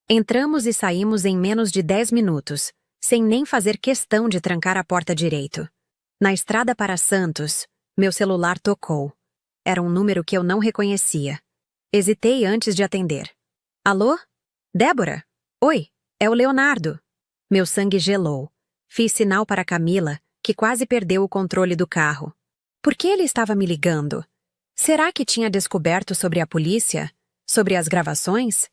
Entramos e saímos em menos de 10 minutos, sem nem fazer questão de trancar a porta direito. Na estrada para Santos, meu celular tocou. Era um número que eu não reconhecia. Hesitei antes de atender. Alô? Débora? Oi, é o Leonardo. Meu sangue gelou. Fiz sinal para Camila, que quase perdeu o controle do carro. Por que ele estava me ligando? Será que tinha descoberto sobre a polícia? Sobre as gravações?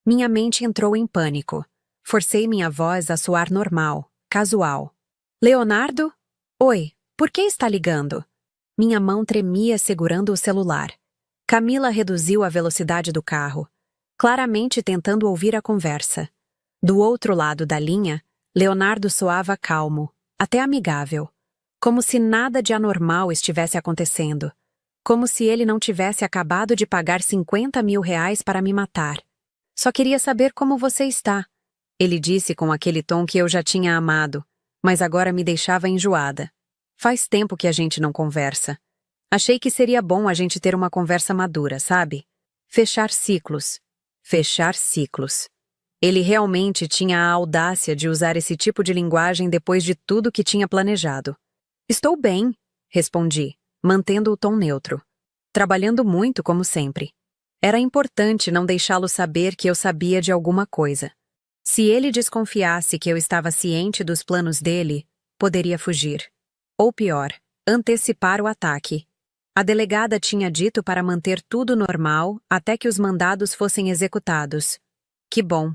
Minha mente entrou em pânico. Forcei minha voz a soar normal, casual. Leonardo? Oi, por que está ligando? Minha mão tremia segurando o celular. Camila reduziu a velocidade do carro, claramente tentando ouvir a conversa. Do outro lado da linha, Leonardo soava calmo, até amigável. Como se nada de anormal estivesse acontecendo. Como se ele não tivesse acabado de pagar 50 mil reais para me matar. Só queria saber como você está. Ele disse com aquele tom que eu já tinha amado, mas agora me deixava enjoada. Faz tempo que a gente não conversa. Achei que seria bom a gente ter uma conversa madura, sabe? Fechar ciclos. Fechar ciclos. Ele realmente tinha a audácia de usar esse tipo de linguagem depois de tudo que tinha planejado. Estou bem, respondi, mantendo o tom neutro. Trabalhando muito, como sempre. Era importante não deixá-lo saber que eu sabia de alguma coisa. Se ele desconfiasse que eu estava ciente dos planos dele, poderia fugir. Ou pior, antecipar o ataque. A delegada tinha dito para manter tudo normal até que os mandados fossem executados. Que bom.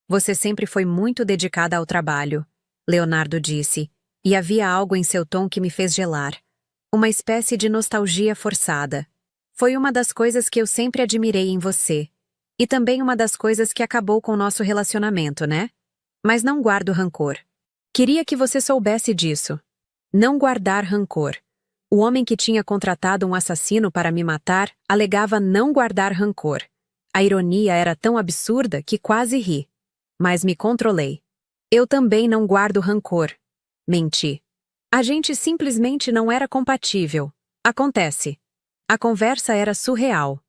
Você sempre foi muito dedicada ao trabalho, Leonardo disse, e havia algo em seu tom que me fez gelar. Uma espécie de nostalgia forçada. Foi uma das coisas que eu sempre admirei em você. E também uma das coisas que acabou com o nosso relacionamento, né? Mas não guardo rancor. Queria que você soubesse disso. Não guardar rancor. O homem que tinha contratado um assassino para me matar alegava não guardar rancor. A ironia era tão absurda que quase ri. Mas me controlei. Eu também não guardo rancor. Menti. A gente simplesmente não era compatível. Acontece. A conversa era surreal.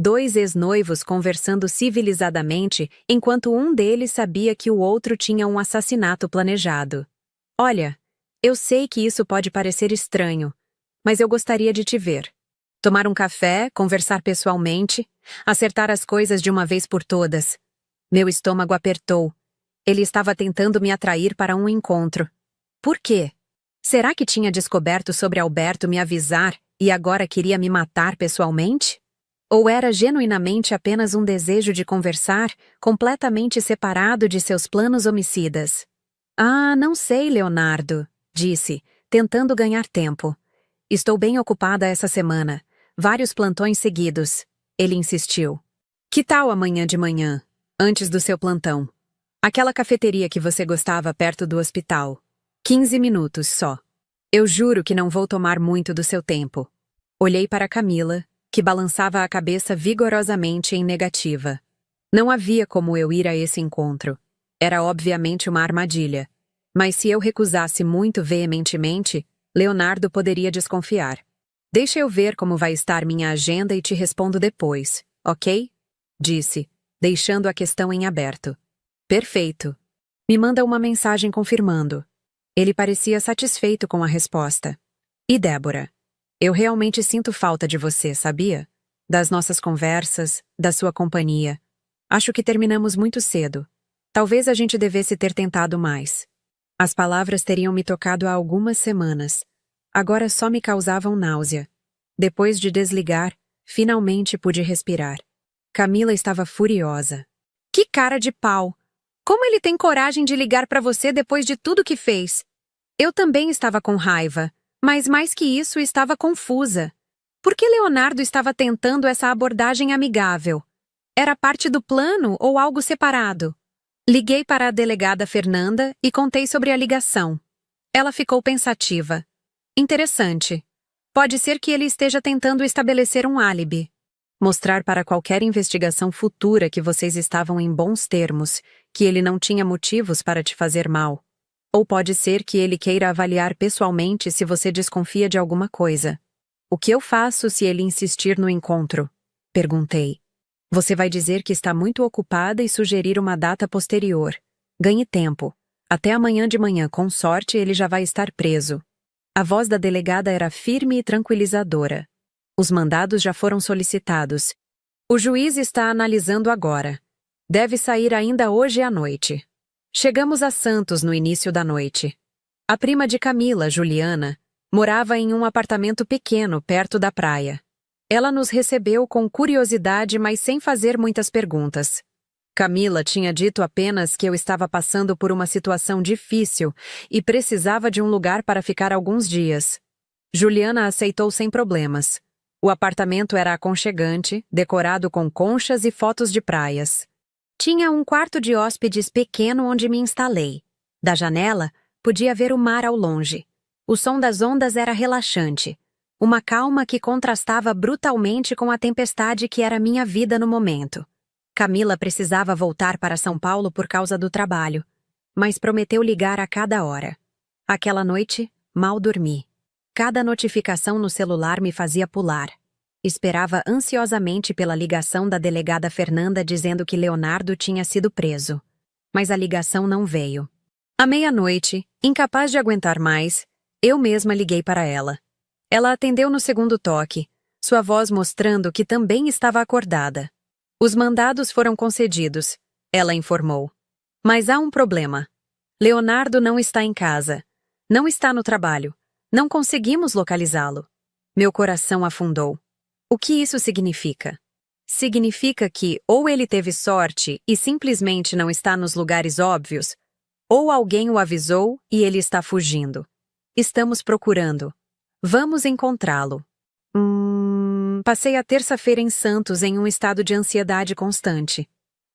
Dois ex-noivos conversando civilizadamente enquanto um deles sabia que o outro tinha um assassinato planejado. Olha, eu sei que isso pode parecer estranho, mas eu gostaria de te ver. Tomar um café, conversar pessoalmente, acertar as coisas de uma vez por todas. Meu estômago apertou. Ele estava tentando me atrair para um encontro. Por quê? Será que tinha descoberto sobre Alberto me avisar e agora queria me matar pessoalmente? Ou era genuinamente apenas um desejo de conversar, completamente separado de seus planos homicidas? Ah, não sei, Leonardo, disse, tentando ganhar tempo. Estou bem ocupada essa semana. Vários plantões seguidos. Ele insistiu. Que tal amanhã de manhã, antes do seu plantão? Aquela cafeteria que você gostava perto do hospital. 15 minutos só. Eu juro que não vou tomar muito do seu tempo. Olhei para Camila, que balançava a cabeça vigorosamente em negativa. Não havia como eu ir a esse encontro. Era obviamente uma armadilha. Mas se eu recusasse muito veementemente, Leonardo poderia desconfiar. Deixa eu ver como vai estar minha agenda e te respondo depois, ok? Disse, deixando a questão em aberto. Perfeito. Me manda uma mensagem confirmando. Ele parecia satisfeito com a resposta. E Débora? Eu realmente sinto falta de você, sabia? Das nossas conversas, da sua companhia. Acho que terminamos muito cedo. Talvez a gente devesse ter tentado mais. As palavras teriam me tocado há algumas semanas. Agora só me causavam náusea. Depois de desligar, finalmente pude respirar. Camila estava furiosa. Que cara de pau! Como ele tem coragem de ligar para você depois de tudo que fez? Eu também estava com raiva. Mas mais que isso, estava confusa. Por que Leonardo estava tentando essa abordagem amigável? Era parte do plano ou algo separado? Liguei para a delegada Fernanda e contei sobre a ligação. Ela ficou pensativa. Interessante. Pode ser que ele esteja tentando estabelecer um álibi. Mostrar para qualquer investigação futura que vocês estavam em bons termos, que ele não tinha motivos para te fazer mal. Ou pode ser que ele queira avaliar pessoalmente se você desconfia de alguma coisa. O que eu faço se ele insistir no encontro? Perguntei. Você vai dizer que está muito ocupada e sugerir uma data posterior. Ganhe tempo. Até amanhã de manhã, com sorte, ele já vai estar preso. A voz da delegada era firme e tranquilizadora. Os mandados já foram solicitados. O juiz está analisando agora. Deve sair ainda hoje à noite. Chegamos a Santos no início da noite. A prima de Camila, Juliana, morava em um apartamento pequeno perto da praia. Ela nos recebeu com curiosidade, mas sem fazer muitas perguntas. Camila tinha dito apenas que eu estava passando por uma situação difícil e precisava de um lugar para ficar alguns dias. Juliana aceitou sem problemas. O apartamento era aconchegante, decorado com conchas e fotos de praias. Tinha um quarto de hóspedes pequeno onde me instalei. Da janela, podia ver o mar ao longe. O som das ondas era relaxante. Uma calma que contrastava brutalmente com a tempestade que era minha vida no momento. Camila precisava voltar para São Paulo por causa do trabalho, mas prometeu ligar a cada hora. Aquela noite, mal dormi. Cada notificação no celular me fazia pular. Esperava ansiosamente pela ligação da delegada Fernanda dizendo que Leonardo tinha sido preso. Mas a ligação não veio. À meia-noite, incapaz de aguentar mais, eu mesma liguei para ela. Ela atendeu no segundo toque, sua voz mostrando que também estava acordada. Os mandados foram concedidos, ela informou. Mas há um problema. Leonardo não está em casa. Não está no trabalho. Não conseguimos localizá-lo. Meu coração afundou. O que isso significa? Significa que ou ele teve sorte e simplesmente não está nos lugares óbvios, ou alguém o avisou e ele está fugindo. Estamos procurando. Vamos encontrá-lo. Passei a terça-feira em Santos em um estado de ansiedade constante.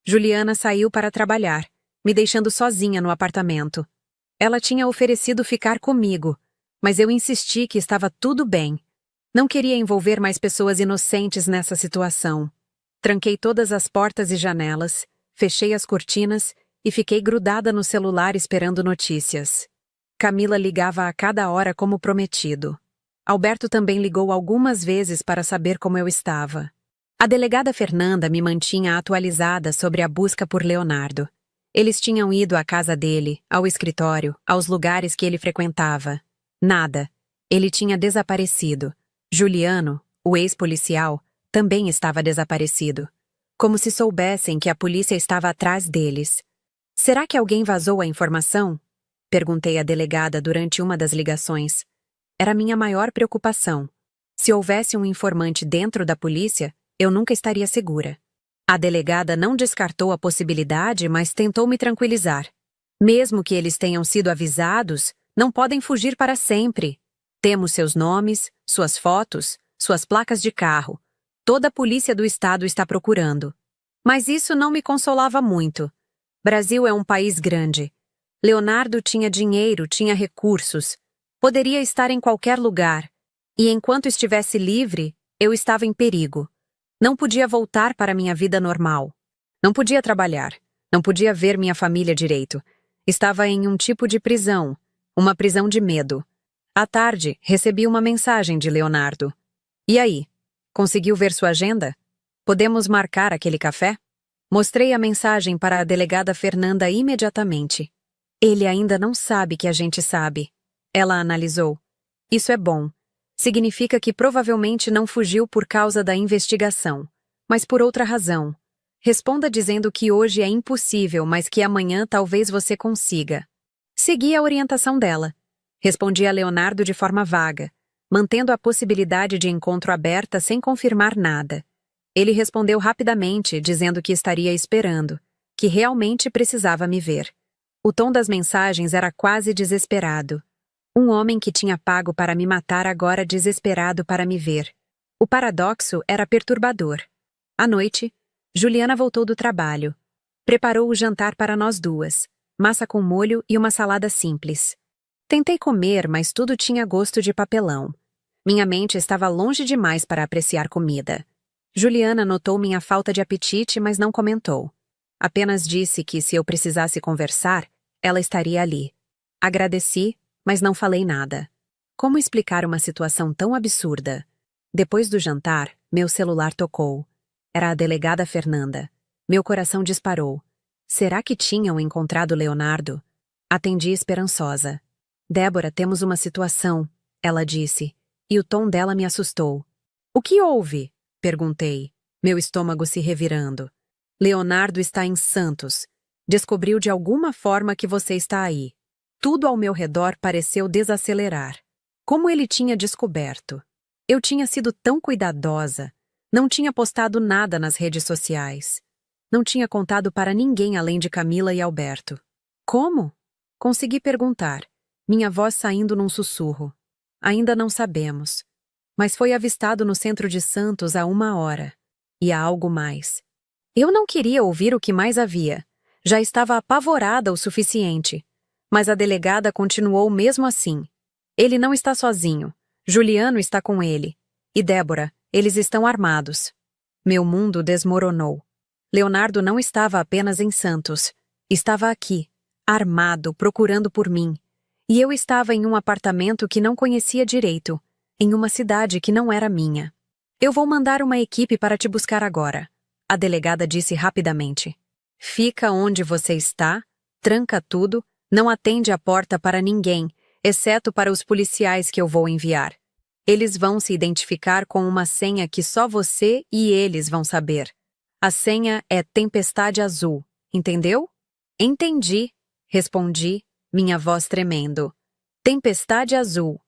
Juliana saiu para trabalhar, me deixando sozinha no apartamento. Ela tinha oferecido ficar comigo, mas eu insisti que estava tudo bem. Não queria envolver mais pessoas inocentes nessa situação. Tranquei todas as portas e janelas, fechei as cortinas e fiquei grudada no celular esperando notícias. Camila ligava a cada hora como prometido. Alberto também ligou algumas vezes para saber como eu estava. A delegada Fernanda me mantinha atualizada sobre a busca por Leonardo. Eles tinham ido à casa dele, ao escritório, aos lugares que ele frequentava. Nada. Ele tinha desaparecido. Juliano, o ex-policial, também estava desaparecido. Como se soubessem que a polícia estava atrás deles. Será que alguém vazou a informação? Perguntei à delegada durante uma das ligações. Era minha maior preocupação. Se houvesse um informante dentro da polícia, eu nunca estaria segura. A delegada não descartou a possibilidade, mas tentou me tranquilizar. Mesmo que eles tenham sido avisados, não podem fugir para sempre. Temos seus nomes, suas fotos, suas placas de carro. Toda a polícia do estado está procurando. Mas isso não me consolava muito. Brasil é um país grande. Leonardo tinha dinheiro, tinha recursos. Poderia estar em qualquer lugar. E enquanto estivesse livre, eu estava em perigo. Não podia voltar para minha vida normal. Não podia trabalhar. Não podia ver minha família direito. Estava em um tipo de prisão. Uma prisão de medo. À tarde, recebi uma mensagem de Leonardo. E aí? Conseguiu ver sua agenda? Podemos marcar aquele café? Mostrei a mensagem para a delegada Fernanda imediatamente. Ele ainda não sabe que a gente sabe. Ela analisou. Isso é bom. Significa que provavelmente não fugiu por causa da investigação, mas por outra razão. Responda dizendo que hoje é impossível, mas que amanhã talvez você consiga. Segui a orientação dela. Respondi a Leonardo de forma vaga, mantendo a possibilidade de encontro aberta sem confirmar nada. Ele respondeu rapidamente, dizendo que estaria esperando, que realmente precisava me ver. O tom das mensagens era quase desesperado. Um homem que tinha pago para me matar agora desesperado para me ver. O paradoxo era perturbador. À noite, Juliana voltou do trabalho. Preparou o jantar para nós duas, massa com molho e uma salada simples. Tentei comer, mas tudo tinha gosto de papelão. Minha mente estava longe demais para apreciar comida. Juliana notou minha falta de apetite, mas não comentou. Apenas disse que, se eu precisasse conversar, ela estaria ali. Agradeci, mas não falei nada. Como explicar uma situação tão absurda? Depois do jantar, meu celular tocou. Era a delegada Fernanda. Meu coração disparou. Será que tinham encontrado Leonardo? Atendi esperançosa. Débora, temos uma situação, ela disse, e o tom dela me assustou. O que houve? Perguntei, meu estômago se revirando. Leonardo está em Santos. Descobriu de alguma forma que você está aí. Tudo ao meu redor pareceu desacelerar. Como ele tinha descoberto? Eu tinha sido tão cuidadosa. Não tinha postado nada nas redes sociais. Não tinha contado para ninguém além de Camila e Alberto. Como? Consegui perguntar, minha voz saindo num sussurro. Ainda não sabemos. Mas foi avistado no centro de Santos há 1 hora. E há algo mais. Eu não queria ouvir o que mais havia. Já estava apavorada o suficiente. Mas a delegada continuou mesmo assim. Ele não está sozinho. Juliano está com ele. E Débora, eles estão armados. Meu mundo desmoronou. Leonardo não estava apenas em Santos. Estava aqui, armado, procurando por mim. E eu estava em um apartamento que não conhecia direito, em uma cidade que não era minha. Eu vou mandar uma equipe para te buscar agora, a delegada disse rapidamente. Fica onde você está, tranca tudo, não atende a porta para ninguém, exceto para os policiais que eu vou enviar. Eles vão se identificar com uma senha que só você e eles vão saber. A senha é Tempestade Azul, entendeu? Entendi, respondi, minha voz tremendo. Tempestade azul.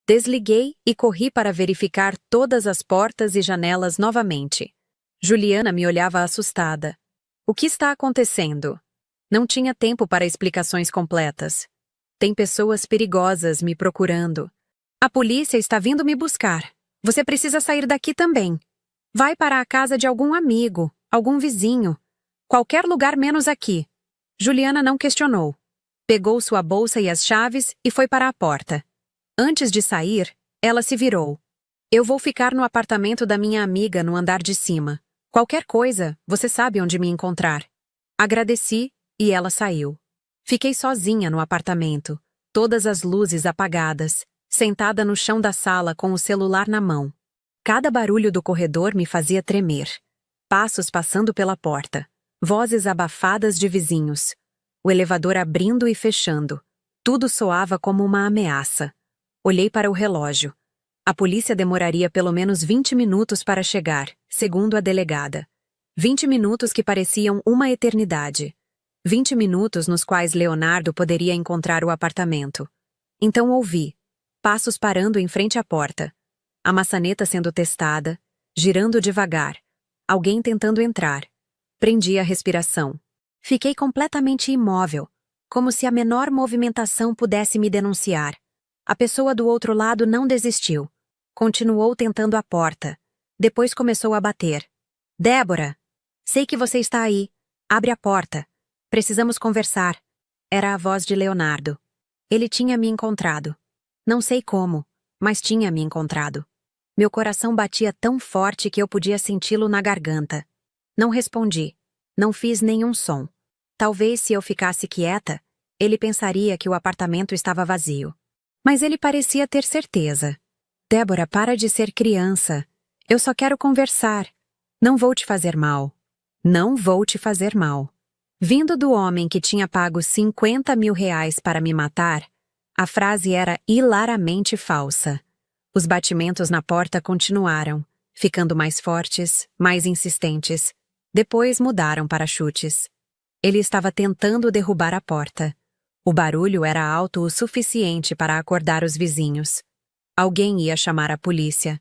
Desliguei e corri para verificar todas as portas e janelas novamente. Juliana me olhava assustada. O que está acontecendo? Não tinha tempo para explicações completas. Tem pessoas perigosas me procurando. A polícia está vindo me buscar. Você precisa sair daqui também. Vai para a casa de algum amigo, algum vizinho. Qualquer lugar menos aqui. Juliana não questionou. Pegou sua bolsa e as chaves e foi para a porta. Antes de sair, ela se virou. Eu vou ficar no apartamento da minha amiga no andar de cima. Qualquer coisa, você sabe onde me encontrar. Agradeci e ela saiu. Fiquei sozinha no apartamento, todas as luzes apagadas, sentada no chão da sala com o celular na mão. Cada barulho do corredor me fazia tremer. Passos passando pela porta. Vozes abafadas de vizinhos. O elevador abrindo e fechando. Tudo soava como uma ameaça. Olhei para o relógio. A polícia demoraria pelo menos 20 minutos para chegar, segundo a delegada. 20 minutos que pareciam uma eternidade. 20 minutos nos quais Leonardo poderia encontrar o apartamento. Então ouvi. Passos parando em frente à porta. A maçaneta sendo testada, girando devagar. Alguém tentando entrar. Prendi a respiração. Fiquei completamente imóvel, como se a menor movimentação pudesse me denunciar. A pessoa do outro lado não desistiu. Continuou tentando a porta. Depois começou a bater. Débora! Sei que você está aí. Abre a porta. Precisamos conversar. Era a voz de Leonardo. Ele tinha me encontrado. Não sei como, mas tinha me encontrado. Meu coração batia tão forte que eu podia senti-lo na garganta. Não respondi. Não fiz nenhum som. Talvez se eu ficasse quieta, ele pensaria que o apartamento estava vazio. Mas ele parecia ter certeza. Débora, para de ser criança. Eu só quero conversar. Não vou te fazer mal. Não vou te fazer mal. Vindo do homem que tinha pago 50 mil reais para me matar, a frase era hilaramente falsa. Os batimentos na porta continuaram, ficando mais fortes, mais insistentes. Depois mudaram para chutes. Ele estava tentando derrubar a porta. O barulho era alto o suficiente para acordar os vizinhos. Alguém ia chamar a polícia.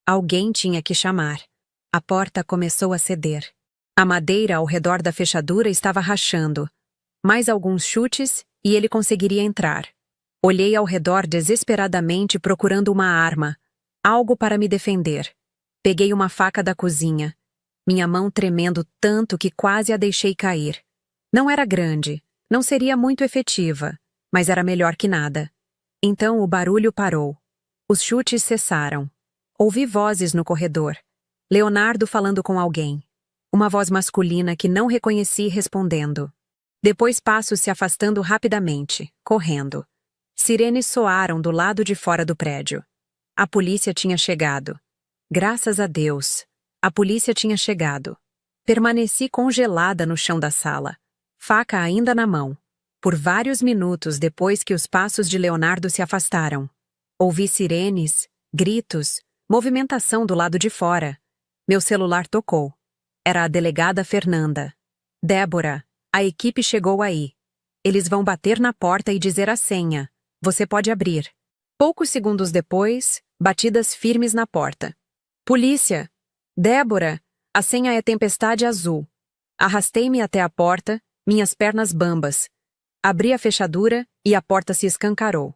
Alguém tinha que chamar. A porta começou a ceder. A madeira ao redor da fechadura estava rachando. Mais alguns chutes e ele conseguiria entrar. Olhei ao redor desesperadamente procurando uma arma, algo para me defender. Peguei uma faca da cozinha. Minha mão tremendo tanto que quase a deixei cair. Não era grande, não seria muito efetiva, mas era melhor que nada. Então o barulho parou. Os chutes cessaram. Ouvi vozes no corredor. Leonardo falando com alguém. Uma voz masculina que não reconheci respondendo. Depois passos se afastando rapidamente, correndo. Sirenes soaram do lado de fora do prédio. A polícia tinha chegado. Graças a Deus. A polícia tinha chegado. Permaneci congelada no chão da sala, faca ainda na mão, por vários minutos depois que os passos de Leonardo se afastaram. Ouvi sirenes, gritos, movimentação do lado de fora. Meu celular tocou. Era a delegada Fernanda. Débora, a equipe chegou aí. Eles vão bater na porta e dizer a senha. Você pode abrir. Poucos segundos depois, batidas firmes na porta. Polícia! Débora, a senha é Tempestade Azul. Arrastei-me até a porta, minhas pernas bambas. Abri a fechadura e a porta se escancarou.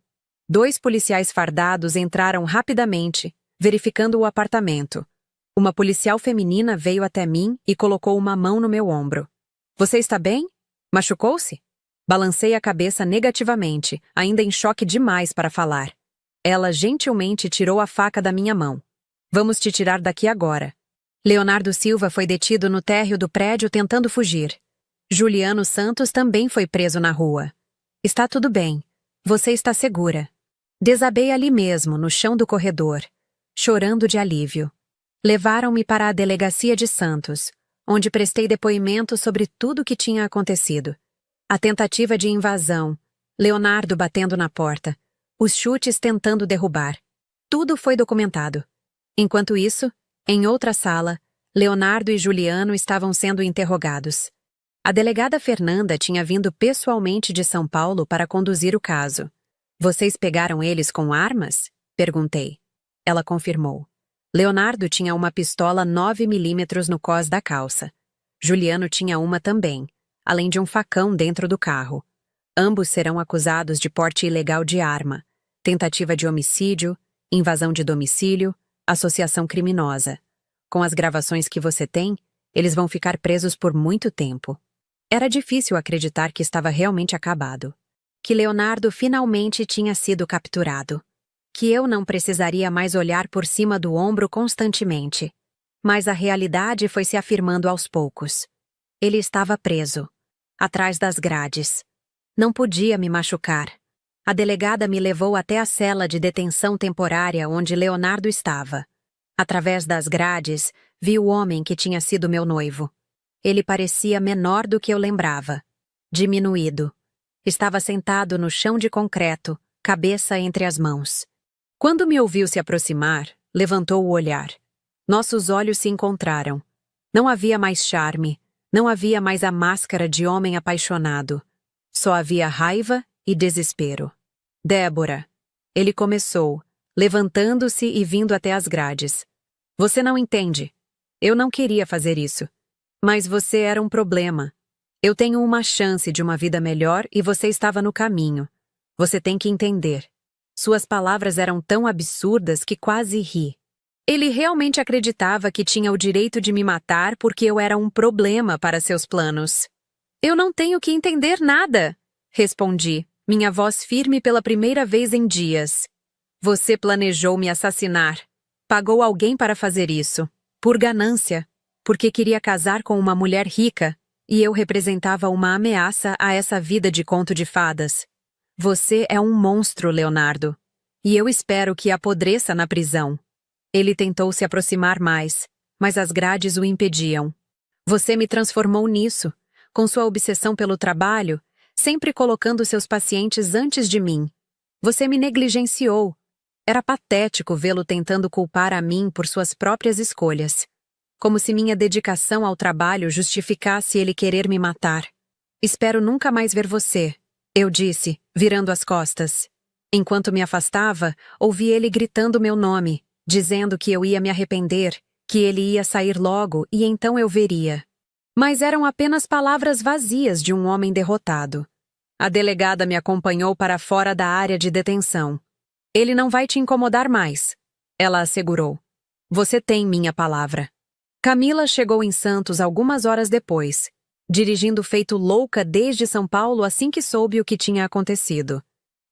2 policiais fardados entraram rapidamente, verificando o apartamento. Uma policial feminina veio até mim e colocou uma mão no meu ombro. Você está bem? Machucou-se? Balancei a cabeça negativamente, ainda em choque demais para falar. Ela gentilmente tirou a faca da minha mão. Vamos te tirar daqui agora. Leonardo Silva foi detido no térreo do prédio tentando fugir. Juliano Santos também foi preso na rua. Está tudo bem. Você está segura. Desabei ali mesmo, no chão do corredor, chorando de alívio. Levaram-me para a delegacia de Santos, onde prestei depoimento sobre tudo o que tinha acontecido. A tentativa de invasão, Leonardo batendo na porta, os chutes tentando derrubar. Tudo foi documentado. Enquanto isso, em outra sala, Leonardo e Juliano estavam sendo interrogados. A delegada Fernanda tinha vindo pessoalmente de São Paulo para conduzir o caso. Vocês pegaram eles com armas? Perguntei. Ela confirmou. Leonardo tinha uma pistola 9mm no cós da calça. Juliano tinha uma também, além de um facão dentro do carro. Ambos serão acusados de porte ilegal de arma, tentativa de homicídio, invasão de domicílio, associação criminosa. Com as gravações que você tem, eles vão ficar presos por muito tempo. Era difícil acreditar que estava realmente acabado. Que Leonardo finalmente tinha sido capturado. Que eu não precisaria mais olhar por cima do ombro constantemente. Mas a realidade foi se afirmando aos poucos. Ele estava preso, atrás das grades. Não podia me machucar. A delegada me levou até a cela de detenção temporária onde Leonardo estava. Através das grades, vi o homem que tinha sido meu noivo. Ele parecia menor do que eu lembrava. Diminuído. Estava sentado no chão de concreto, cabeça entre as mãos. Quando me ouviu se aproximar, levantou o olhar. Nossos olhos se encontraram. Não havia mais charme, não havia mais a máscara de homem apaixonado. Só havia raiva e desespero. Débora. Ele começou, levantando-se e vindo até as grades. Você não entende. Eu não queria fazer isso. Mas você era um problema. Eu tenho uma chance de uma vida melhor e você estava no caminho. Você tem que entender. Suas palavras eram tão absurdas que quase ri. Ele realmente acreditava que tinha o direito de me matar porque eu era um problema para seus planos. Eu não tenho que entender nada, respondi, minha voz firme pela primeira vez em dias. Você planejou me assassinar. Pagou alguém para fazer isso. Por ganância. Porque queria casar com uma mulher rica, e eu representava uma ameaça a essa vida de conto de fadas. Você é um monstro, Leonardo. E eu espero que apodreça na prisão. Ele tentou se aproximar mais, mas as grades o impediam. Você me transformou nisso, com sua obsessão pelo trabalho, sempre colocando seus pacientes antes de mim. Você me negligenciou. Era patético vê-lo tentando culpar a mim por suas próprias escolhas. Como se minha dedicação ao trabalho justificasse ele querer me matar. Espero nunca mais ver você, eu disse, virando as costas. Enquanto me afastava, ouvi ele gritando meu nome, dizendo que eu ia me arrepender, que ele ia sair logo e então eu veria. Mas eram apenas palavras vazias de um homem derrotado. A delegada me acompanhou para fora da área de detenção. Ele não vai te incomodar mais, ela assegurou. Você tem minha palavra. Camila chegou em Santos algumas horas depois, dirigindo feito louca desde São Paulo assim que soube o que tinha acontecido.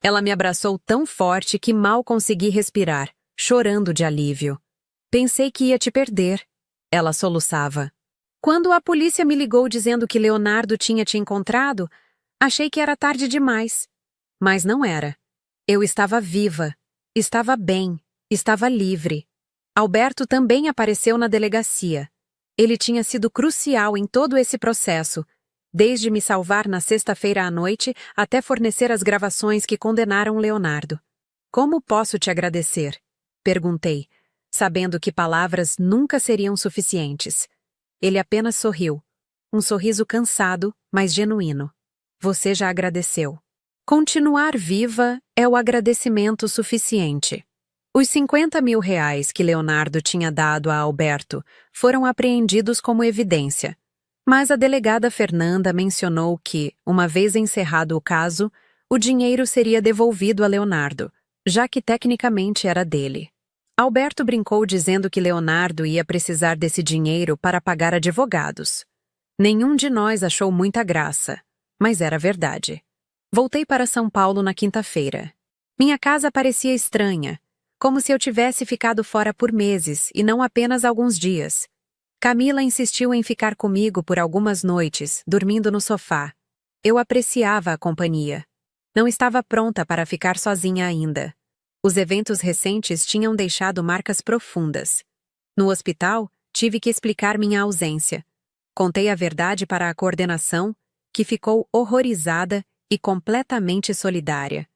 Ela me abraçou tão forte que mal consegui respirar, chorando de alívio. Pensei que ia te perder, ela soluçava. Quando a polícia me ligou dizendo que Leonardo tinha te encontrado, achei que era tarde demais. Mas não era. Eu estava viva, estava bem, estava livre. Alberto também apareceu na delegacia. Ele tinha sido crucial em todo esse processo, desde me salvar na sexta-feira à noite até fornecer as gravações que condenaram Leonardo. Como posso te agradecer? Perguntei, sabendo que palavras nunca seriam suficientes. Ele apenas sorriu. Um sorriso cansado, mas genuíno. Você já agradeceu. Continuar viva é o agradecimento suficiente. Os R$ 50.000 que Leonardo tinha dado a Alberto foram apreendidos como evidência. Mas a delegada Fernanda mencionou que, uma vez encerrado o caso, o dinheiro seria devolvido a Leonardo, já que tecnicamente era dele. Alberto brincou dizendo que Leonardo ia precisar desse dinheiro para pagar advogados. Nenhum de nós achou muita graça, mas era verdade. Voltei para São Paulo na quinta-feira. Minha casa parecia estranha, como se eu tivesse ficado fora por meses e não apenas alguns dias. Camila insistiu em ficar comigo por algumas noites, dormindo no sofá. Eu apreciava a companhia. Não estava pronta para ficar sozinha ainda. Os eventos recentes tinham deixado marcas profundas. No hospital, tive que explicar minha ausência. Contei a verdade para a coordenação, que ficou horrorizada e completamente solidária.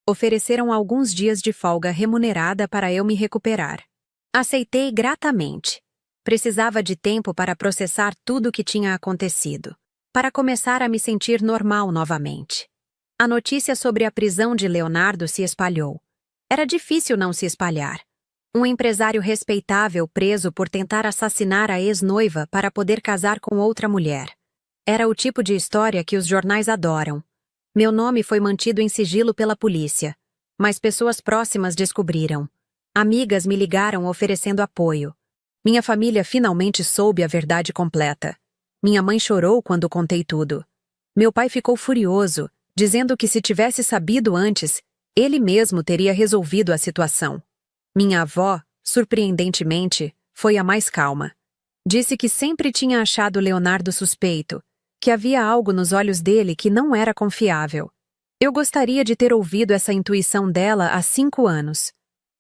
Ofereceram alguns dias de folga remunerada para eu me recuperar. Aceitei gratamente. Precisava de tempo para processar tudo o que tinha acontecido. para começar a me sentir normal novamente. A notícia sobre a prisão de Leonardo se espalhou. Era difícil não se espalhar. Um empresário respeitável preso por tentar assassinar a ex-noiva para poder casar com outra mulher. Era o tipo de história que os jornais adoram. Meu nome foi mantido em sigilo pela polícia, mas pessoas próximas descobriram. Amigas me ligaram oferecendo apoio. Minha família finalmente soube a verdade completa. Minha mãe chorou quando contei tudo. Meu pai ficou furioso, dizendo que se tivesse sabido antes, ele mesmo teria resolvido a situação. Minha avó, surpreendentemente, foi a mais calma. Disse que sempre tinha achado Leonardo suspeito, que havia algo nos olhos dele que não era confiável. Eu gostaria de ter ouvido essa intuição dela há 5 anos.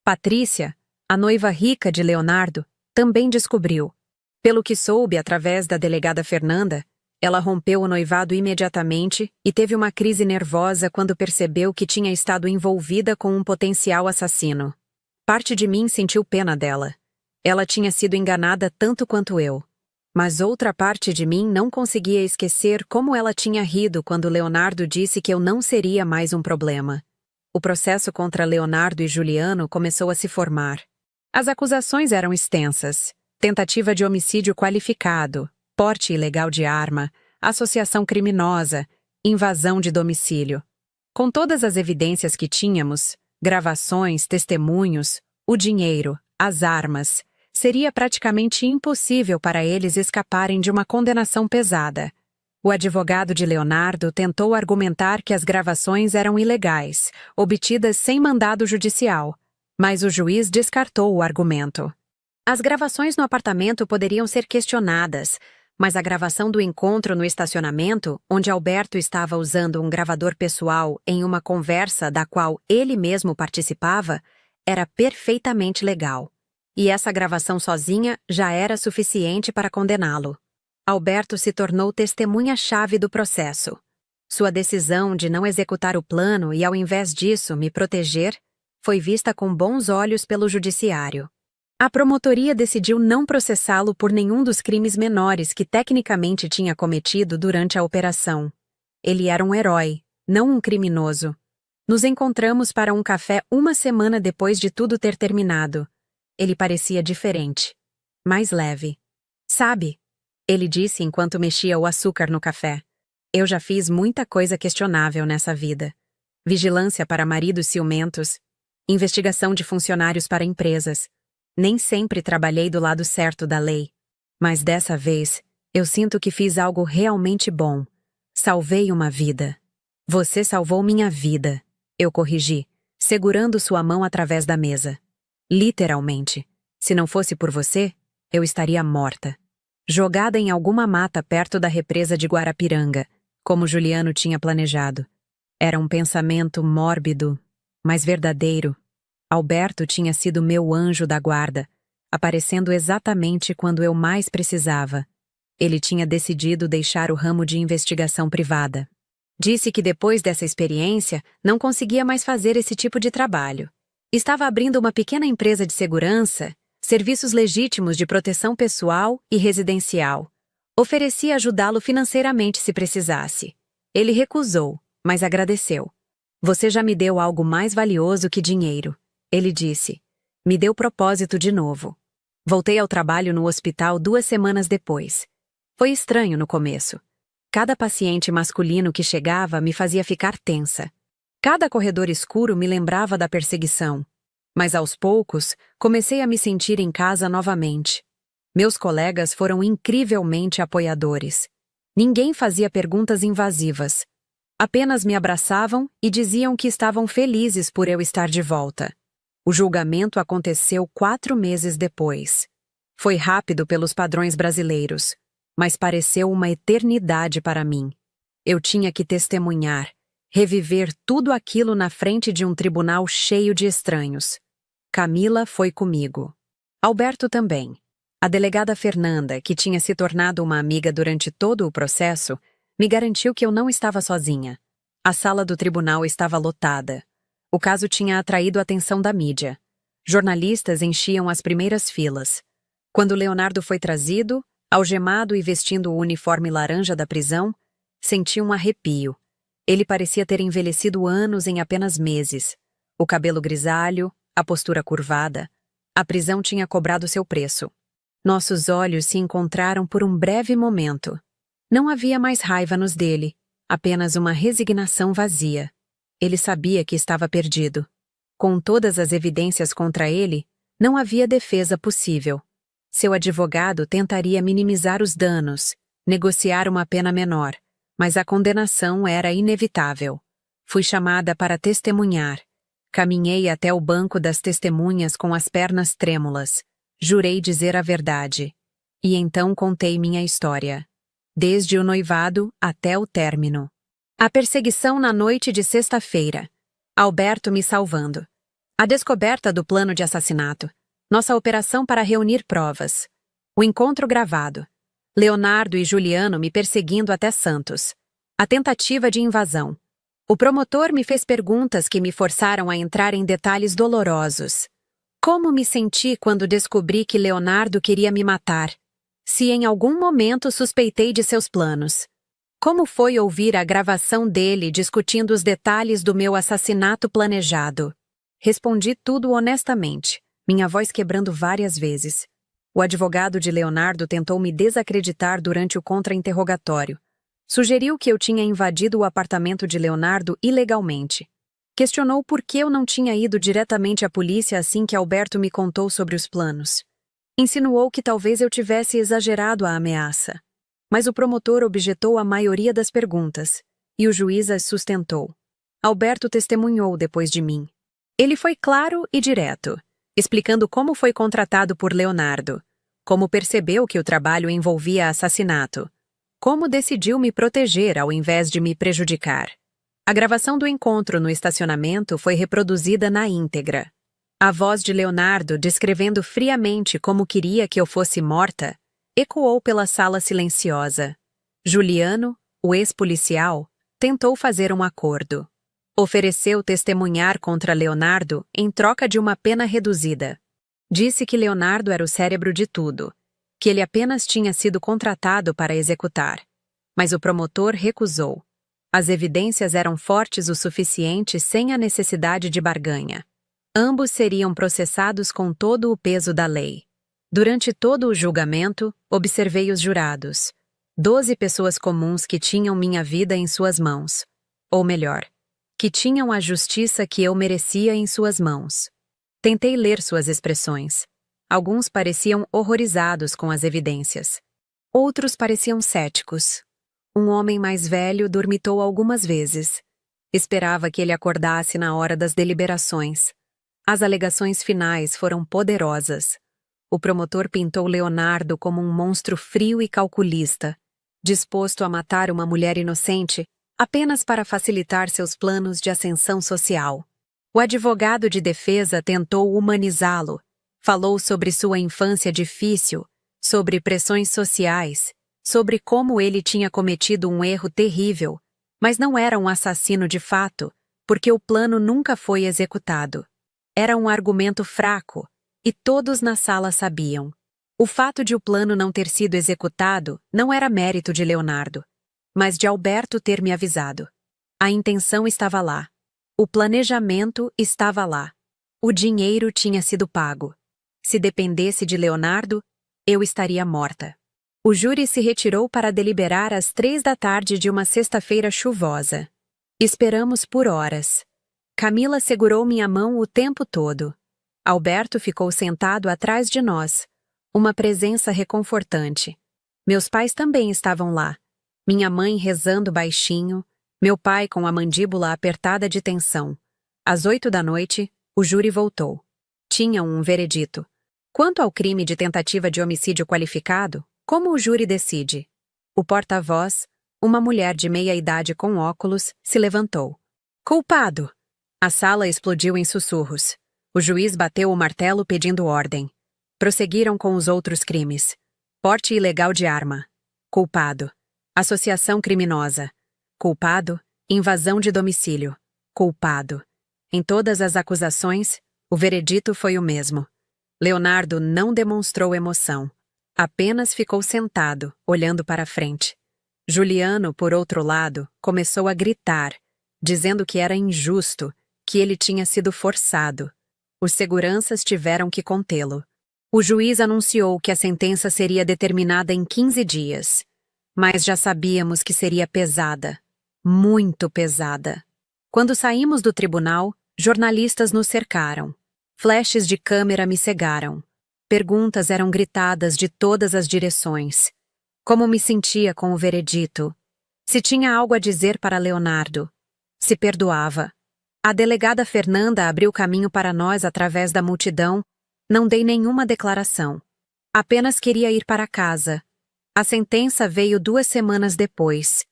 Patrícia, a noiva rica de Leonardo, também descobriu. Pelo que soube através da delegada Fernanda, ela rompeu o noivado imediatamente e teve uma crise nervosa quando percebeu que tinha estado envolvida com um potencial assassino. Parte de mim sentiu pena dela. Ela tinha sido enganada tanto quanto eu. Mas outra parte de mim não conseguia esquecer como ela tinha rido quando Leonardo disse que eu não seria mais um problema. O processo contra Leonardo e Juliano começou a se formar. As acusações eram extensas. Tentativa de homicídio qualificado, porte ilegal de arma, associação criminosa, invasão de domicílio. Com todas as evidências que tínhamos, gravações, testemunhos, o dinheiro, as armas, seria praticamente impossível para eles escaparem de uma condenação pesada. O advogado de Leonardo tentou argumentar que as gravações eram ilegais, obtidas sem mandado judicial, mas o juiz descartou o argumento. As gravações no apartamento poderiam ser questionadas, mas a gravação do encontro no estacionamento, onde Alberto estava usando um gravador pessoal em uma conversa da qual ele mesmo participava, era perfeitamente legal. E essa gravação sozinha já era suficiente para condená-lo. Alberto se tornou testemunha-chave do processo. Sua decisão de não executar o plano e, ao invés disso, me proteger, foi vista com bons olhos pelo judiciário. A promotoria decidiu não processá-lo por nenhum dos crimes menores que tecnicamente tinha cometido durante a operação. Ele era um herói, não um criminoso. Nos encontramos para um café uma semana depois de tudo ter terminado. Ele parecia diferente, mais leve. Sabe, ele disse enquanto mexia o açúcar no café. Eu já fiz muita coisa questionável nessa vida. Vigilância para maridos ciumentos, investigação de funcionários para empresas. Nem sempre trabalhei do lado certo da lei. Mas dessa vez, eu sinto que fiz algo realmente bom. Salvei uma vida. Você salvou minha vida, eu corrigi, segurando sua mão através da mesa. Literalmente. Se não fosse por você, eu estaria morta. Jogada em alguma mata perto da represa de Guarapiranga, como Juliano tinha planejado. Era um pensamento mórbido, mas verdadeiro. Alberto tinha sido meu anjo da guarda, aparecendo exatamente quando eu mais precisava. Ele tinha decidido deixar o ramo de investigação privada. Disse que depois dessa experiência não conseguia mais fazer esse tipo de trabalho. Estava abrindo uma pequena empresa de segurança, serviços legítimos de proteção pessoal e residencial. Oferecia ajudá-lo financeiramente se precisasse. Ele recusou, mas agradeceu. Você já me deu algo mais valioso que dinheiro. Ele disse. Me deu propósito de novo. Voltei ao trabalho no hospital 2 semanas depois. Foi estranho no começo. Cada paciente masculino que chegava me fazia ficar tensa. Cada corredor escuro me lembrava da perseguição. Mas aos poucos, comecei a me sentir em casa novamente. Meus colegas foram incrivelmente apoiadores. Ninguém fazia perguntas invasivas. Apenas me abraçavam e diziam que estavam felizes por eu estar de volta. O julgamento aconteceu 4 meses depois. Foi rápido pelos padrões brasileiros, mas pareceu uma eternidade para mim. Eu tinha que testemunhar, reviver tudo aquilo na frente de um tribunal cheio de estranhos. Camila foi comigo. Alberto também. A delegada Fernanda, que tinha se tornado uma amiga durante todo o processo, me garantiu que eu não estava sozinha. A sala do tribunal estava lotada. O caso tinha atraído a atenção da mídia. Jornalistas enchiam as primeiras filas. Quando Leonardo foi trazido, algemado e vestindo o uniforme laranja da prisão, Senti um arrepio. Ele parecia ter envelhecido anos em apenas meses. O cabelo grisalho, a postura curvada. A prisão tinha cobrado seu preço. Nossos olhos se encontraram por um breve momento. Não havia mais raiva nos dele, apenas uma resignação vazia. Ele sabia que estava perdido. Com todas as evidências contra ele, não havia defesa possível. Seu advogado tentaria minimizar os danos, negociar uma pena menor, mas a condenação era inevitável. Fui chamada para testemunhar. Caminhei até o banco das testemunhas com as pernas trêmulas. Jurei dizer a verdade. E então contei minha história. Desde o noivado até o término. A perseguição na noite de sexta-feira. Alberto me salvando. A descoberta do plano de assassinato. Nossa operação para reunir provas. O encontro gravado. Leonardo e Juliano me perseguindo até Santos. A tentativa de invasão. O promotor me fez perguntas que me forçaram a entrar em detalhes dolorosos. Como me senti quando descobri que Leonardo queria me matar? Se em algum momento suspeitei de seus planos. Como foi ouvir a gravação dele discutindo os detalhes do meu assassinato planejado? Respondi tudo honestamente, minha voz quebrando várias vezes. O advogado de Leonardo tentou me desacreditar durante o contra-interrogatório. Sugeriu que eu tinha invadido o apartamento de Leonardo ilegalmente. Questionou por que eu não tinha ido diretamente à polícia assim que Alberto me contou sobre os planos. Insinuou que talvez eu tivesse exagerado a ameaça. Mas o promotor objetou a maioria das perguntas, e o juiz as sustentou. Alberto testemunhou depois de mim. Ele foi claro e direto, explicando como foi contratado por Leonardo, como percebeu que o trabalho envolvia assassinato, como decidiu me proteger ao invés de me prejudicar. A gravação do encontro no estacionamento foi reproduzida na íntegra. A voz de Leonardo descrevendo friamente como queria que eu fosse morta ecoou pela sala silenciosa. Juliano, o ex-policial, tentou fazer um acordo. Ofereceu testemunhar contra Leonardo em troca de uma pena reduzida. Disse que Leonardo era o cérebro de tudo, que ele apenas tinha sido contratado para executar. Mas o promotor recusou. As evidências eram fortes o suficiente sem a necessidade de barganha. Ambos seriam processados com todo o peso da lei. Durante todo o julgamento, observei os jurados. 12 pessoas comuns que tinham minha vida em suas mãos. Ou melhor, que tinham a justiça que eu merecia em suas mãos. Tentei ler suas expressões. Alguns pareciam horrorizados com as evidências. Outros pareciam céticos. Um homem mais velho dormitou algumas vezes. Esperava que ele acordasse na hora das deliberações. As alegações finais foram poderosas. O promotor pintou Leonardo como um monstro frio e calculista, disposto a matar uma mulher inocente apenas para facilitar seus planos de ascensão social. O advogado de defesa tentou humanizá-lo. Falou sobre sua infância difícil, sobre pressões sociais, sobre como ele tinha cometido um erro terrível, mas não era um assassino de fato, porque o plano nunca foi executado. Era um argumento fraco, e todos na sala sabiam. O fato de o plano não ter sido executado não era mérito de Leonardo, mas de Alberto ter me avisado. A intenção estava lá. O planejamento estava lá. O dinheiro tinha sido pago. Se dependesse de Leonardo, eu estaria morta. O júri se retirou para deliberar às 3 da tarde de uma sexta-feira chuvosa. Esperamos por horas. Camila segurou minha mão o tempo todo. Alberto ficou sentado atrás de nós, uma presença reconfortante. Meus pais também estavam lá. Minha mãe rezando baixinho, meu pai com a mandíbula apertada de tensão. Às 8 da noite, o júri voltou. Tinham um veredito. Quanto ao crime de tentativa de homicídio qualificado, como o júri decide? O porta-voz, uma mulher de meia-idade com óculos, se levantou. Culpado! A sala explodiu em sussurros. O juiz bateu o martelo pedindo ordem. Prosseguiram com os outros crimes. Porte ilegal de arma. Culpado. Associação criminosa. Culpado. Invasão de domicílio. Culpado. Em todas as acusações, o veredito foi o mesmo. Leonardo não demonstrou emoção. Apenas ficou sentado, olhando para frente. Juliano, por outro lado, começou a gritar, dizendo que era injusto, que ele tinha sido forçado. Os seguranças tiveram que contê-lo. O juiz anunciou que a sentença seria determinada em 15 dias. Mas já sabíamos que seria pesada. Muito pesada. Quando saímos do tribunal, jornalistas nos cercaram. Flashes de câmera me cegaram. Perguntas eram gritadas de todas as direções. Como me sentia com o veredito? Se tinha algo a dizer para Leonardo? Se perdoava? A delegada Fernanda abriu caminho para nós através da multidão. Não dei nenhuma declaração. Apenas queria ir para casa. A sentença veio 2 semanas depois.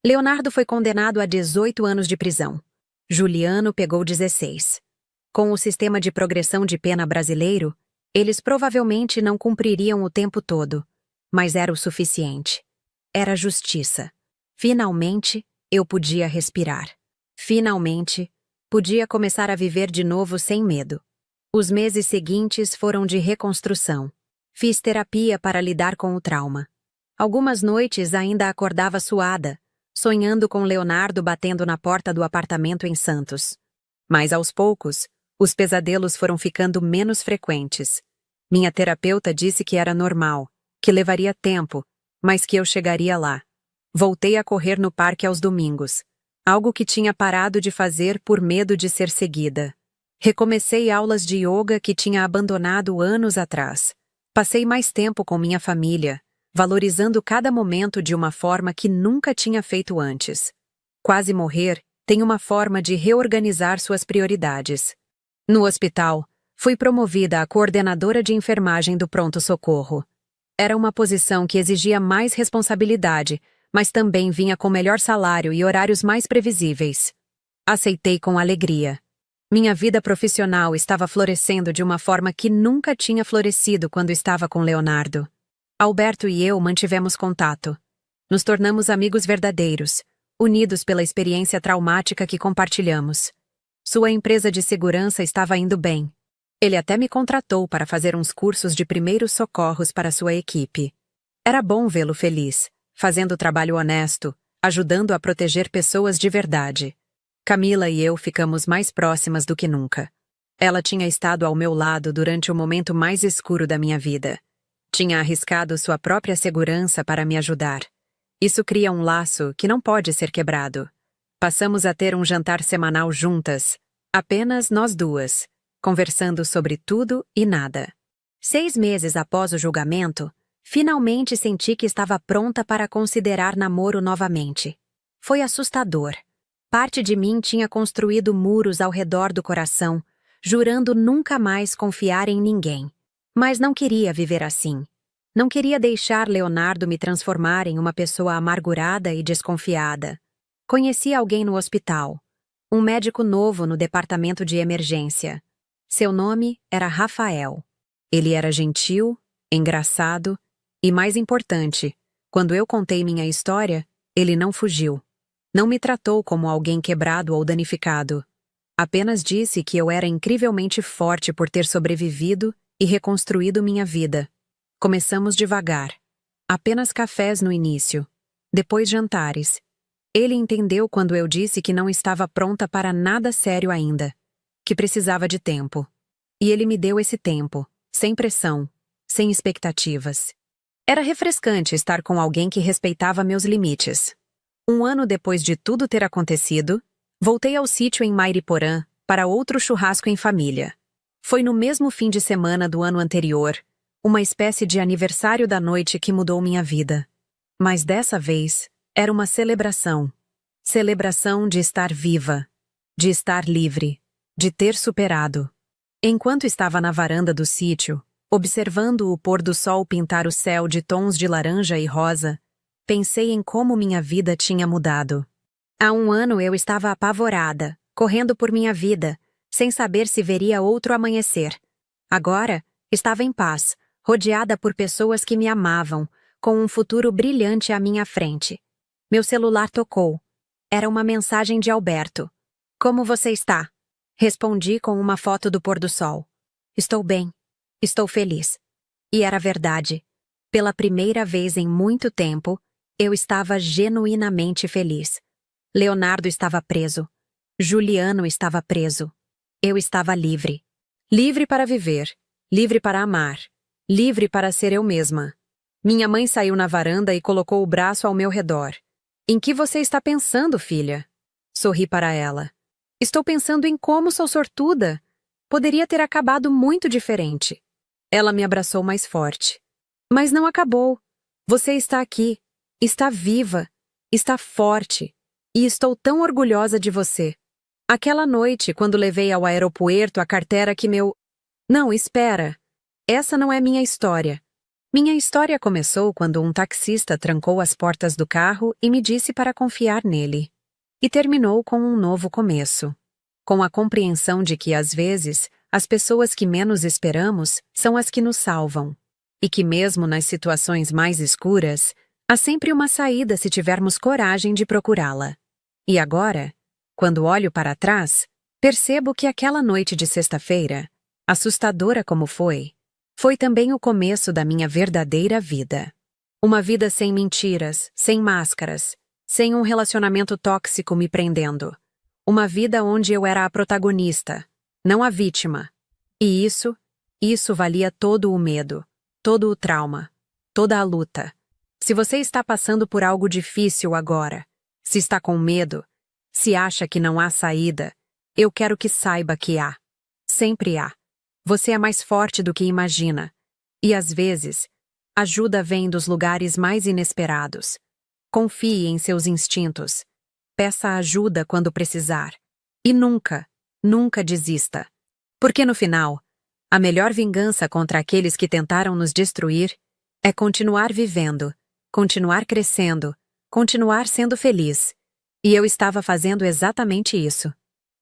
Leonardo foi condenado a 18 anos de prisão. Juliano pegou 16. Com o sistema de progressão de pena brasileiro, eles provavelmente não cumpririam o tempo todo. Mas era o suficiente. Era justiça. Finalmente, eu podia respirar. Finalmente, podia começar a viver de novo sem medo. Os meses seguintes foram de reconstrução. Fiz terapia para lidar com o trauma. Algumas noites ainda acordava suada, sonhando com Leonardo batendo na porta do apartamento em Santos. Mas aos poucos, os pesadelos foram ficando menos frequentes. Minha terapeuta disse que era normal, que levaria tempo, mas que eu chegaria lá. Voltei a correr no parque aos domingos, algo que tinha parado de fazer por medo de ser seguida. Recomecei aulas de yoga que tinha abandonado anos atrás. Passei mais tempo com minha família, valorizando cada momento de uma forma que nunca tinha feito antes. Quase morrer tem uma forma de reorganizar suas prioridades. No hospital, fui promovida a coordenadora de enfermagem do pronto-socorro. Era uma posição que exigia mais responsabilidade, mas também vinha com melhor salário e horários mais previsíveis. Aceitei com alegria. Minha vida profissional estava florescendo de uma forma que nunca tinha florescido quando estava com Leonardo. Alberto e eu mantivemos contato. Nos tornamos amigos verdadeiros, unidos pela experiência traumática que compartilhamos. Sua empresa de segurança estava indo bem. Ele até me contratou para fazer uns cursos de primeiros socorros para sua equipe. Era bom vê-lo feliz, fazendo trabalho honesto, ajudando a proteger pessoas de verdade. Camila e eu ficamos mais próximas do que nunca. Ela tinha estado ao meu lado durante o momento mais escuro da minha vida. Tinha arriscado sua própria segurança para me ajudar. Isso cria um laço que não pode ser quebrado. Passamos a ter um jantar semanal juntas, apenas nós duas, conversando sobre tudo e nada. 6 meses após o julgamento, finalmente senti que estava pronta para considerar namoro novamente. Foi assustador. Parte de mim tinha construído muros ao redor do coração, jurando nunca mais confiar em ninguém. Mas não queria viver assim. Não queria deixar Leonardo me transformar em uma pessoa amargurada e desconfiada. Conheci alguém no hospital. Um médico novo no departamento de emergência. Seu nome era Rafael. Ele era gentil, engraçado e, mais importante, quando eu contei minha história, ele não fugiu. Não me tratou como alguém quebrado ou danificado. Apenas disse que eu era incrivelmente forte por ter sobrevivido e reconstruído minha vida. Começamos devagar. Apenas cafés no início. Depois jantares. Ele entendeu quando eu disse que não estava pronta para nada sério ainda. Que precisava de tempo. E ele me deu esse tempo, sem pressão, sem expectativas. Era refrescante estar com alguém que respeitava meus limites. 1 ano depois de tudo ter acontecido, voltei ao sítio em Mairiporã para outro churrasco em família. Foi no mesmo fim de semana do ano anterior, uma espécie de aniversário da noite que mudou minha vida. Mas dessa vez, era uma celebração. Celebração de estar viva, de estar livre, de ter superado. Enquanto estava na varanda do sítio, observando o pôr do sol pintar o céu de tons de laranja e rosa, pensei em como minha vida tinha mudado. Há 1 ano eu estava apavorada, correndo por minha vida, sem saber se veria outro amanhecer. Agora, estava em paz, rodeada por pessoas que me amavam, com um futuro brilhante à minha frente. Meu celular tocou. Era uma mensagem de Alberto. "Como você está?" Respondi com uma foto do pôr do sol. "Estou bem. Estou feliz." E era verdade. Pela primeira vez em muito tempo, Eu estava genuinamente feliz. Leonardo estava preso. Juliano estava preso. Eu estava livre. Livre para viver. Livre para amar. Livre para ser eu mesma. Minha mãe saiu na varanda e colocou o braço ao meu redor. Em que você está pensando, filha? Sorri para ela. Estou pensando em como sou sortuda. Poderia ter acabado muito diferente. Ela me abraçou mais forte. Mas não acabou. Você está aqui. Está viva. Está forte. E estou tão orgulhosa de você. Aquela noite, quando levei ao aeroporto a carteira que meu... Não, espera. Essa não é minha história. Minha história começou quando um taxista trancou as portas do carro e me disse para confiar nele. E terminou com um novo começo. Com a compreensão de que, às vezes, as pessoas que menos esperamos são as que nos salvam. E que mesmo nas situações mais escuras, há sempre uma saída se tivermos coragem de procurá-la. E agora, quando olho para trás, percebo que aquela noite de sexta-feira, assustadora como foi também o começo da minha verdadeira vida. Uma vida sem mentiras, sem máscaras, sem um relacionamento tóxico me prendendo. Uma vida onde eu era a protagonista, não a vítima. E isso valia todo o medo, todo o trauma, toda a luta. Se você está passando por algo difícil agora, se está com medo, se acha que não há saída, eu quero que saiba que há. Sempre há. Você é mais forte do que imagina. E às vezes, ajuda vem dos lugares mais inesperados. Confie em seus instintos. Peça ajuda quando precisar. E nunca, nunca desista. Porque no final, a melhor vingança contra aqueles que tentaram nos destruir é continuar vivendo, continuar crescendo, continuar sendo feliz. E eu estava fazendo exatamente isso.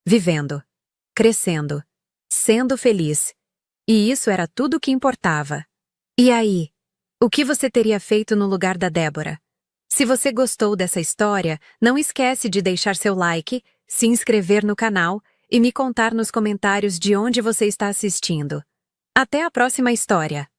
Vivendo, crescendo, sendo feliz. E isso era tudo o que importava. E aí? O que você teria feito no lugar da Débora? Se você gostou dessa história, não esquece de deixar seu like, se inscrever no canal e me contar nos comentários de onde você está assistindo. Até a próxima história!